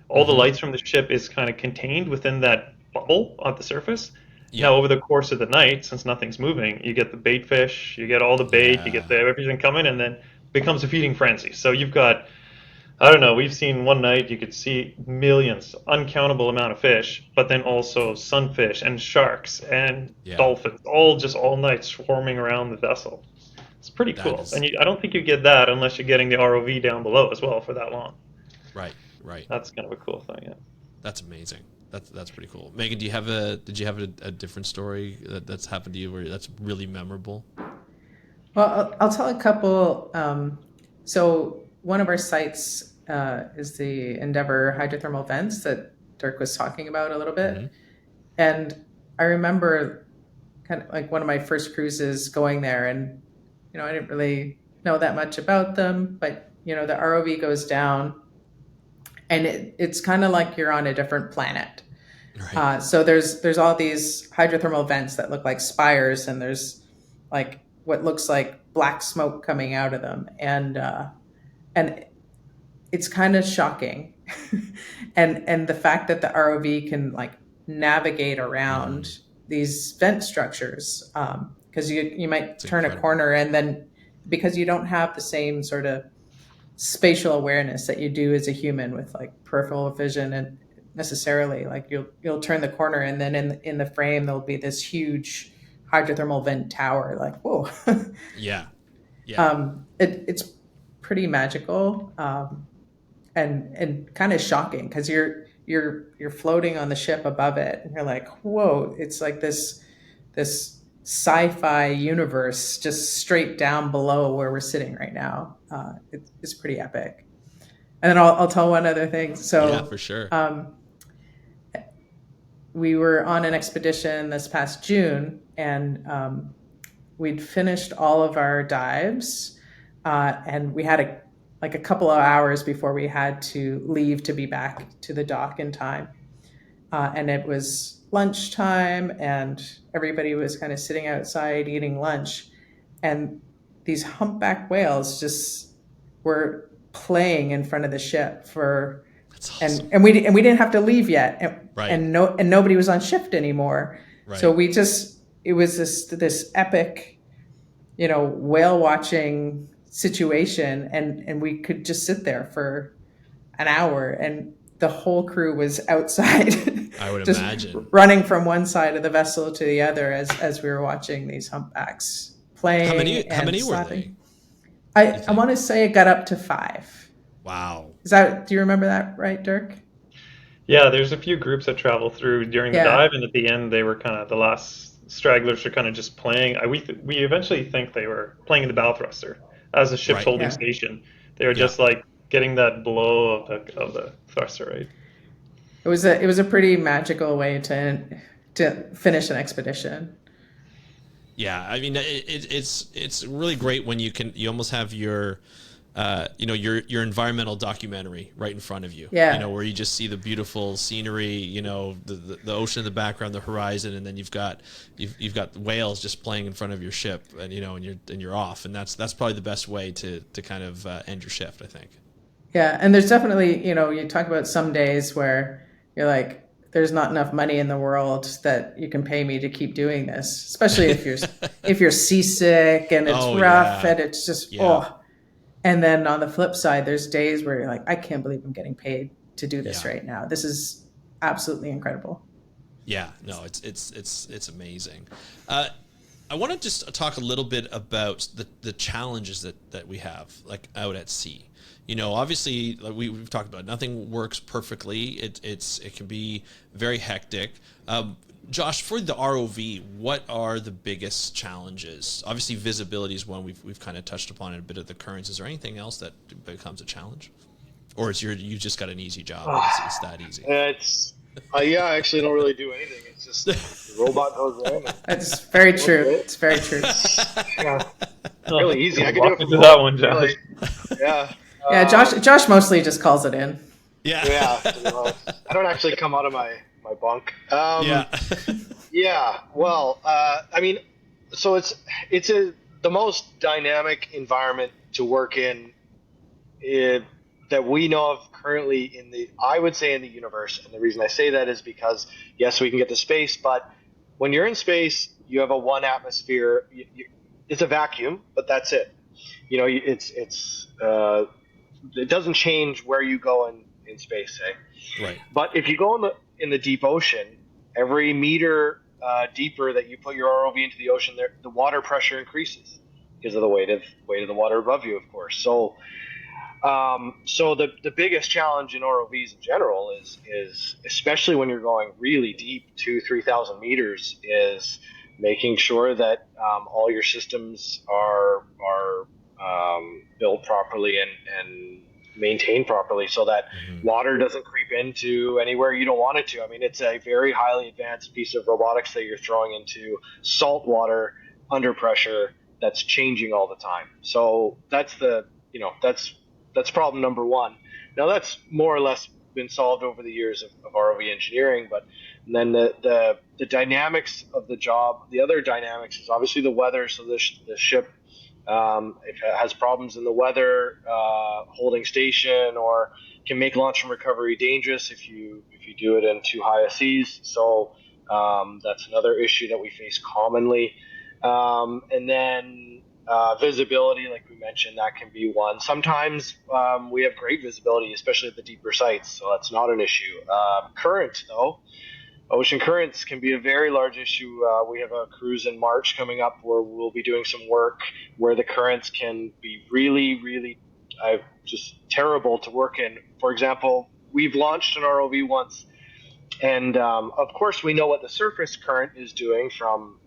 all the lights from the ship is kind of contained within that bubble at the surface. Now, over the course of the night, since nothing's moving, you get the bait fish, you get all the bait, you get everything coming, and then it becomes a feeding frenzy. So you've got, I don't know, we've seen one night you could see millions, uncountable amount of fish, but then also sunfish and sharks and dolphins, all night swarming around the vessel. It's pretty cool. And I don't think you get that unless you're getting the ROV down below as well for that long. Right. That's kind of a cool thing, yeah. That's amazing. That's pretty cool. Megan, did you have a different story that's happened to you where that's really memorable? Well, I'll tell a couple. So one of our sites is the Endeavour hydrothermal vents that Dirk was talking about a little bit. And I remember kind of like one of my first cruises going there, and I didn't really know that much about them, but the ROV goes down, and it's kind of like you're on a different planet. Right. So there's all these hydrothermal vents that look like spires, and there's like what looks like black smoke coming out of them, and it's kind of shocking. and the fact that the ROV can like navigate around these vent structures, because you might turn a corner, and then because you don't have the same sort of spatial awareness that you do as a human with like peripheral vision, and necessarily like you'll turn the corner, and then in the frame there'll be this huge hydrothermal vent tower, like whoa. It's pretty magical, and kind of shocking, because you're floating on the ship above it, and you're like, whoa, it's like this sci-fi universe just straight down below where we're sitting right now. It's pretty epic. And then I'll tell one other thing. So yeah, for sure. We were on an expedition this past June, and we'd finished all of our dives, and we had a couple of hours before we had to leave to be back to the dock in time. And it was lunchtime, and everybody was kind of sitting outside eating lunch, and these humpback whales just were playing in front of the ship for. That's awesome. and we didn't have to leave yet, and nobody was on shift anymore. Right. So it was this epic, whale watching situation, and we could just sit there for an hour, and the whole crew was outside. I would just imagine running from one side of the vessel to the other as we were watching these humpbacks playing. How many were they? I want to say it got up to 5. Wow. Do you remember that right, Dirk? Yeah, there's a few groups that travel through during the dive, and at the end they were kind of the last stragglers are kind of just playing. We eventually think they were playing in the bow thruster as the ship's holding station. They were just like getting that blow of the thruster, right? It was a pretty magical way to finish an expedition. Yeah, I mean it's really great when you almost have your your environmental documentary right in front of you. Yeah. Where you just see the beautiful scenery, the ocean in the background, the horizon, and then you've got whales just playing in front of your ship, and you're off, and that's probably the best way to kind of end your shift, I think. Yeah, and there's definitely, you talk about some days where you're like, there's not enough money in the world that you can pay me to keep doing this, especially if you're seasick and it's rough and it's just And then on the flip side, there's days where you're like, I can't believe I'm getting paid to do this right now. This is absolutely incredible. Yeah, no, it's amazing. I want to just talk a little bit about the challenges that we have, like out at sea. Obviously, like we've talked about, nothing works perfectly. It can be very hectic. Josh, for the ROV, what are the biggest challenges? Obviously, visibility is one we've kind of touched upon in a bit of the currents. Is there anything else that becomes a challenge, or you just got an easy job? It's that easy. I actually don't really do anything. It's just the robot goes in. It's very true. It's very true. Really easy. I can do it for that one, Josh. really, yeah. Yeah, Josh mostly just calls it in. Yeah. I don't actually come out of my bunk. Yeah. Well, so it's the most dynamic environment to work in that we know of currently in the universe. And the reason I say that is because yes, we can get to space, but when you're in space, you have a one atmosphere. It's a vacuum, but that's it. It doesn't change where you go in space, say. Right. But if you go in the deep ocean, every meter deeper that you put your ROV into the ocean, the water pressure increases because of the weight of the water above you, of course. So the biggest challenge in ROVs in general is especially when you're going really deep, 2,000-3,000 meters, is making sure that all your systems are built properly and maintained properly, so that water doesn't creep into anywhere you don't want it to. I mean, it's a very highly advanced piece of robotics that you're throwing into salt water under pressure that's changing all the time. So that's that's problem number one. Now that's more or less been solved over the years of ROV engineering, but then the dynamics of the job, the other dynamics is obviously the weather. So the ship, if it has problems in the weather, holding station, or can make launch and recovery dangerous if you do it in too high a seas. So that's another issue that we face commonly. And then visibility, like we mentioned, that can be one. Sometimes we have great visibility, especially at the deeper sites, so that's not an issue. Current, though. Ocean currents can be a very large issue. We have a cruise in March coming up where we'll be doing some work where the currents can be really, really just terrible to work in. For example, we've launched an ROV once, and of course we know what the surface current is doing from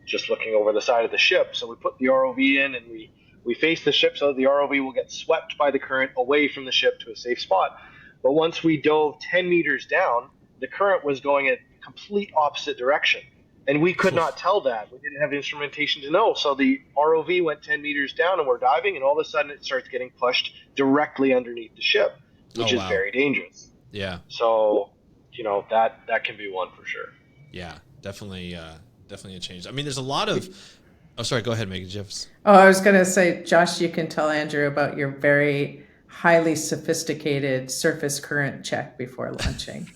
just looking over the side of the ship. So we put the ROV in and we face the ship so that the ROV will get swept by the current away from the ship to a safe spot. But once we dove 10 meters down, the current was going in a complete opposite direction. And we could not tell that. We didn't have instrumentation to know. So the ROV went 10 meters down and we're diving, and all of a sudden it starts getting pushed directly underneath the ship, which is very dangerous. Yeah. So, that can be one for sure. Yeah, definitely a change. I mean, there's a lot of... Oh, sorry, go ahead, Megan. Jeffs. Oh, I was going to say, Josh, you can tell Andrew about your very highly sophisticated surface current check before launching.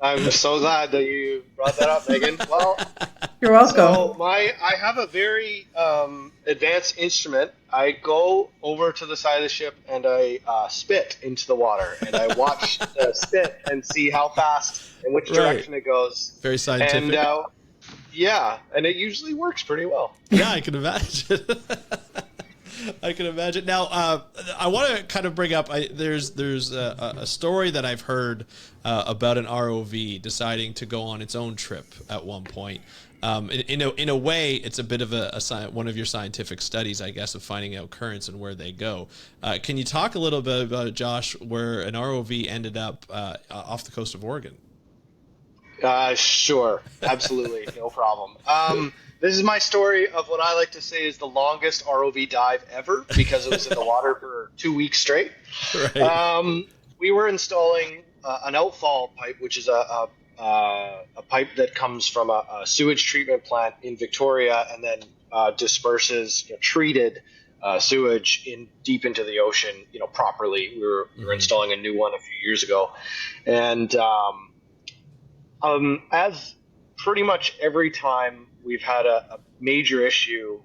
I'm so glad that you brought that up, Megan. Well, you're welcome. So I have a very advanced instrument. I go over to the side of the ship and I spit into the water, and I watch the spit and see how fast and which direction it goes. Very scientific. And and it usually works pretty well. Yeah, I can imagine. I can imagine. Now, I want to kind of bring up. There's a story that I've heard about an ROV deciding to go on its own trip at one point. In a way, it's a bit of one of your scientific studies, I guess, of finding out currents and where they go. Can you talk a little bit about it, Josh, where an ROV ended up off the coast of Oregon? Sure, absolutely, no problem. This is my story of what I like to say is the longest ROV dive ever because it was in the water for 2 weeks straight. Right. We were installing an outfall pipe, which is a pipe that comes from a sewage treatment plant in Victoria and then disperses treated sewage in deep into the ocean, properly. We were installing a new one a few years ago, and as pretty much every time we've had a major issue,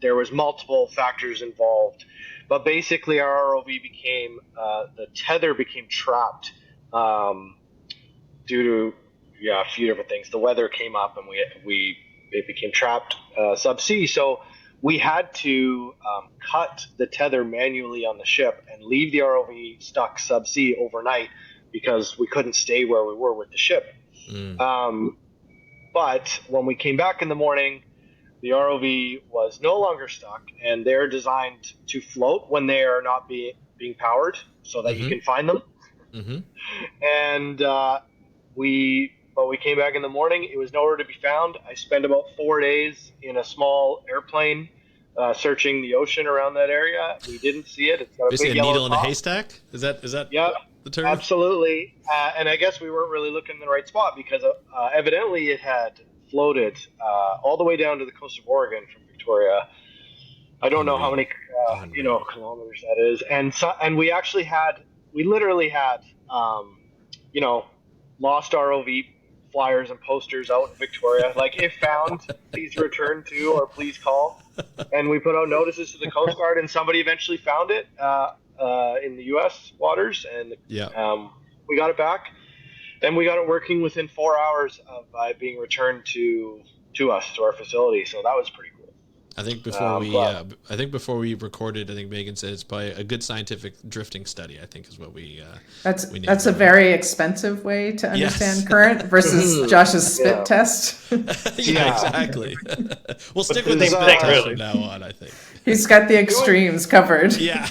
there was multiple factors involved. But basically, our ROV became the tether became trapped due to a few different things. The weather came up, and it became trapped subsea. So we had to cut the tether manually on the ship and leave the ROV stuck subsea overnight because we couldn't stay where we were with the ship. But when we came back in the morning, the ROV was no longer stuck, and they're designed to float when they are not being powered, so that you can find them. And we came back in the morning. It was nowhere to be found. I spent about 4 days in a small airplane searching the ocean around that area. We didn't see it. It's got a Basically big a yellow needle in a top. haystack? Is that Yeah, the term? absolutely. And I guess we weren't really looking in the right spot because evidently it had floated all the way down to the coast of Oregon from Victoria. I don't know how many kilometers that is, and we literally had lost ROV flyers and posters out in Victoria, like if found, please return to or please call. And we put out notices to the Coast Guard, and somebody eventually found it in the U.S. waters, and we got it back. Then we got it working within 4 hours of being returned to us, to our facility. So that was pretty cool. I think before we recorded, I think Megan said it's probably a good scientific drifting study, I think is what we That's a very expensive way to understand current versus Josh's spit test. Exactly. We'll stick with the this spit thing, test really. from now on, I think. He's got the extremes covered. Yeah.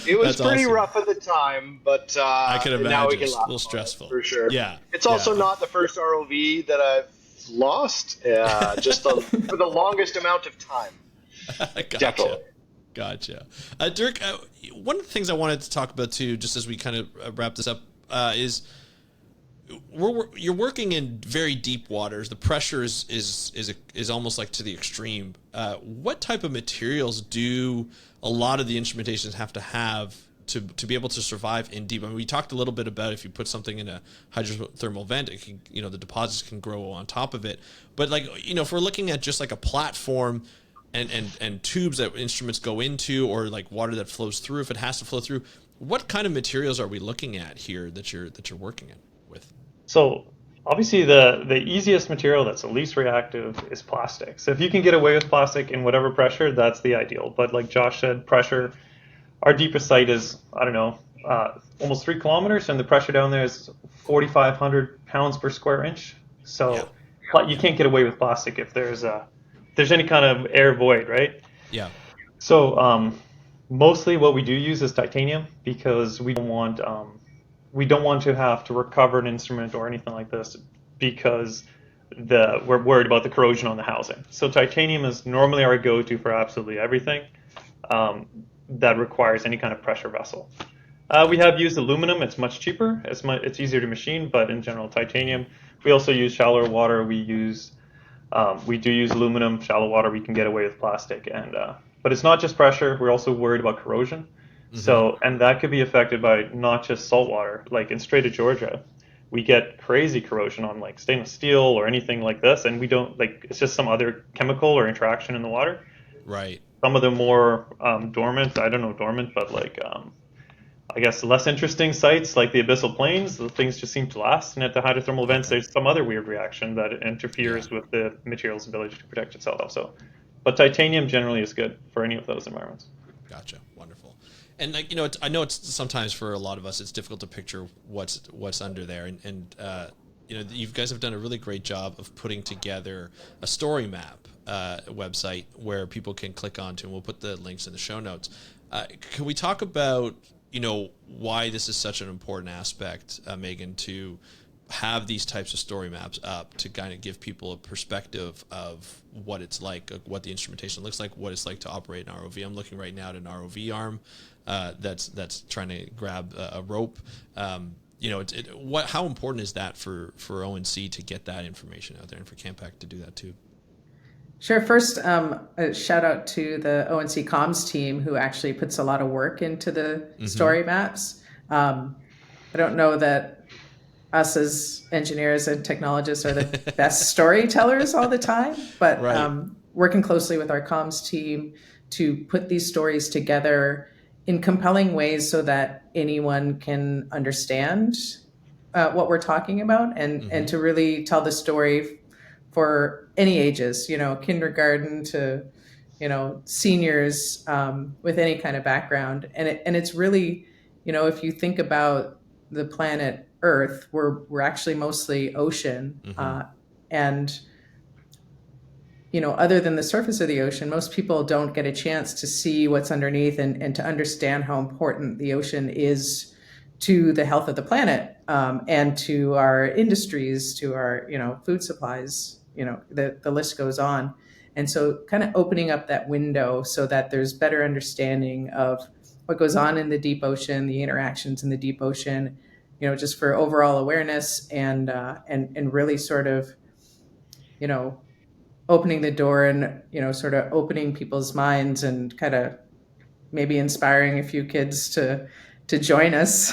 It was That's pretty awesome. rough at the time, but I can imagine. now we can It's a laugh little about it, stressful. for sure. Yeah. It's also not the first ROV that I've lost, just for the longest amount of time. Gotcha. Dirk, one of the things I wanted to talk about too, just as we kind of wrap this up, is you're working in very deep waters. The pressure is almost like to the extreme. What type of materials do a lot of the instrumentations have to be able to survive in deep? I mean, we talked a little bit about if you put something in a hydrothermal vent, it can, the deposits can grow on top of it. But if we're looking at just like a platform and tubes that instruments go into, or like water that flows through, if it has to flow through, what kind of materials are we looking at here that you're working with? So obviously the easiest material that's the least reactive is plastic. So if you can get away with plastic in whatever pressure, that's the ideal. But like Josh said, pressure, our deepest site is, I don't know, almost 3 kilometers, and the pressure down there is 4,500 pounds per square inch. So you can't get away with plastic if there's any kind of air void, right? Yeah. So mostly what we do use is titanium because we don't want to have to recover an instrument or anything like this because we're worried about the corrosion on the housing. So titanium is normally our go-to for absolutely everything that requires any kind of pressure vessel. We have used aluminum. It's much cheaper. It's easier to machine, but in general, titanium. We also use shallower water. We do use aluminum. Shallow water, we can get away with plastic, but it's not just pressure. We're also worried about corrosion. So, and that could be affected by not just salt water. Like in Strait of Georgia, we get crazy corrosion on like stainless steel or anything like this, and we don't it's just some other chemical or interaction in the water. Right. Some of the more dormant, but I guess less interesting sites like the abyssal plains, the things just seem to last. And at the hydrothermal vents, there's some other weird reaction that interferes with the material's ability to protect itself. So, but titanium generally is good for any of those environments. Gotcha. Wonderful. And I know it's sometimes for a lot of us, it's difficult to picture what's under there. And you guys have done a really great job of putting together a story map website where people can click onto, and we'll put the links in the show notes. Can we talk about why this is such an important aspect, Megan, to have these types of story maps up to kind of give people a perspective of what it's like, what the instrumentation looks like, what it's like to operate an ROV. I'm looking right now at an ROV arm that's trying to grab a rope. How important is that for ONC to get that information out there, and for Campac to do that too? Sure. First, a shout out to the ONC comms team, who actually puts a lot of work into the story maps. I don't know that us as engineers and technologists are the best storytellers all the time, but right. Working closely with our comms team to put these stories together in compelling ways so that anyone can understand what we're talking about, and to really tell the story for any ages, kindergarten to, seniors, with any kind of background. And it's really, if you think about the planet Earth, we're actually mostly ocean. And, other than the surface of the ocean, most people don't get a chance to see what's underneath and to understand how important the ocean is to the health of the planet, and to our industries, to our, food supplies, the list goes on. And so kind of opening up that window so that there's better understanding of what goes on in the deep ocean, the interactions in the deep ocean, just for overall awareness, and really sort of, opening the door and, sort of opening people's minds, and kind of maybe inspiring a few kids to join us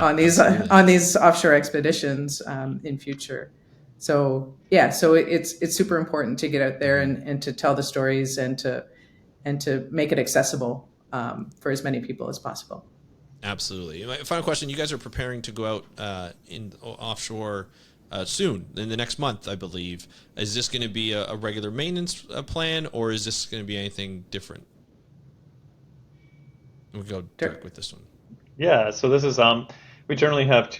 on these offshore expeditions in future. So it's super important to get out there and to tell the stories, and to make it accessible for as many people as possible. Absolutely. My final question: you guys are preparing to go out in offshore soon, in the next month, I believe. Is this going to be a regular maintenance plan, or is this going to be anything different? We'll go Dirk with this one. Yeah, so this is we generally have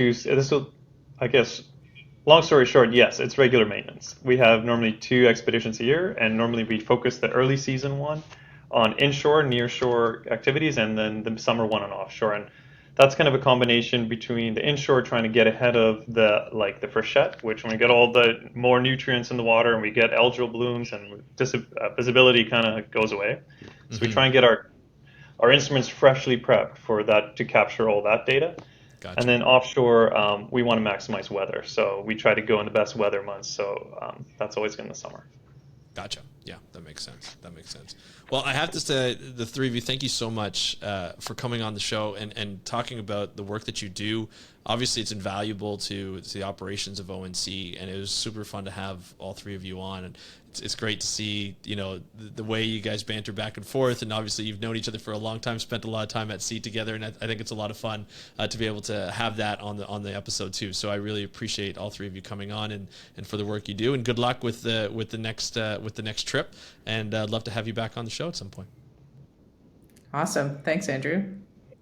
long story short, yes, it's regular maintenance. We have normally 2 expeditions a year, and normally we focus the early season one on inshore, nearshore activities, and then the summer one on offshore. And that's kind of a combination between the inshore, trying to get ahead of the freshet, which when we get all the more nutrients in the water and we get algal blooms, and visibility kind of goes away. So we try and get our instruments freshly prepped for that, to capture all that data. Gotcha. And then offshore, we want to maximize weather, so we try to go in the best weather months. So that's always in the summer. Gotcha. Yeah, that makes sense. Well, I have to say, the three of you, thank you so much for coming on the show and talking about the work that you do. Obviously, it's invaluable to the operations of ONC, and it was super fun to have all three of you on. And it's great to see, the way you guys banter back and forth. And obviously, you've known each other for a long time, spent a lot of time at sea together, and I think it's a lot of fun to be able to have that on the episode too. So I really appreciate all three of you coming on and for the work you do. And good luck with the next trip. And I'd love to have you back on the show at some point. Awesome. Thanks, Andrew.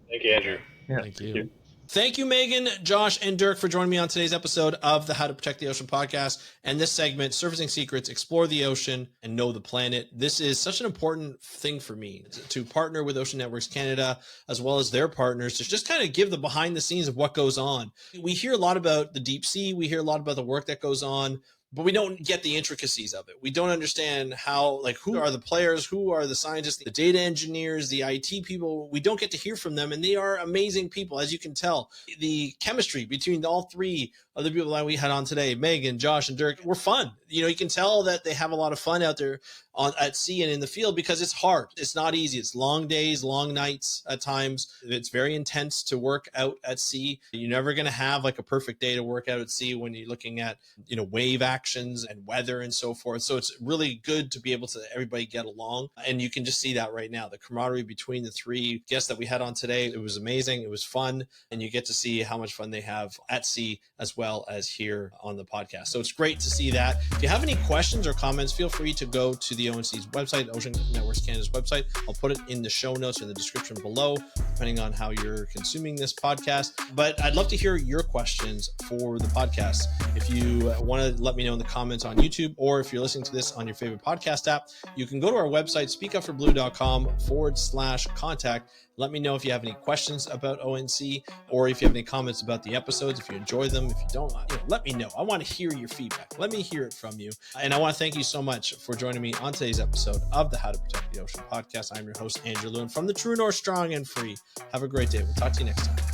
Thank you, Andrew. Yeah, Thank you. Thank you, Megan, Josh, and Dirk, for joining me on today's episode of the How to Protect the Ocean podcast. And this segment, Surfacing Secrets, Explore the Ocean, and Know the Planet. This is such an important thing for me to partner with Ocean Networks Canada, as well as their partners, to just kind of give the behind the scenes of what goes on. We hear a lot about the deep sea. We hear a lot about the work that goes on, but we don't get the intricacies of it. We don't understand who are the players, who are the scientists, the data engineers, the IT people. We don't get to hear from them, and they are amazing people, as you can tell. The chemistry between all three of the people that we had on today, Megan, Josh, and Dirk, were fun. You can tell that they have a lot of fun out there at sea and in the field, because it's hard. It's not easy. It's long days, long nights at times. It's very intense to work out at sea. You're never going to have a perfect day to work out at sea when you're looking at, wave actions and weather and so forth. So it's really good to be able to everybody get along. And you can just see that right now. The camaraderie between the three guests that we had on today, it was amazing. It was fun. And you get to see how much fun they have at sea as well as here on the podcast. So it's great to see that. If you have any questions or comments, feel free to go to the the ONC's website, Ocean Networks Canada's website. I'll put it in the show notes or the description below, depending on how you're consuming this podcast. But I'd love to hear your questions for the podcast. If you want to let me know in the comments on YouTube, or if you're listening to this on your favorite podcast app, you can go to our website, speakupforblue.com/contact. Let me know if you have any questions about ONC, or if you have any comments about the episodes, if you enjoy them. If you don't, let me know. I want to hear your feedback. Let me hear it from you. And I want to thank you so much for joining me on today's episode of the How to Protect the Ocean podcast. I'm your host, Andrew Lewin, from the True North, Strong and Free. Have a great day. We'll talk to you next time.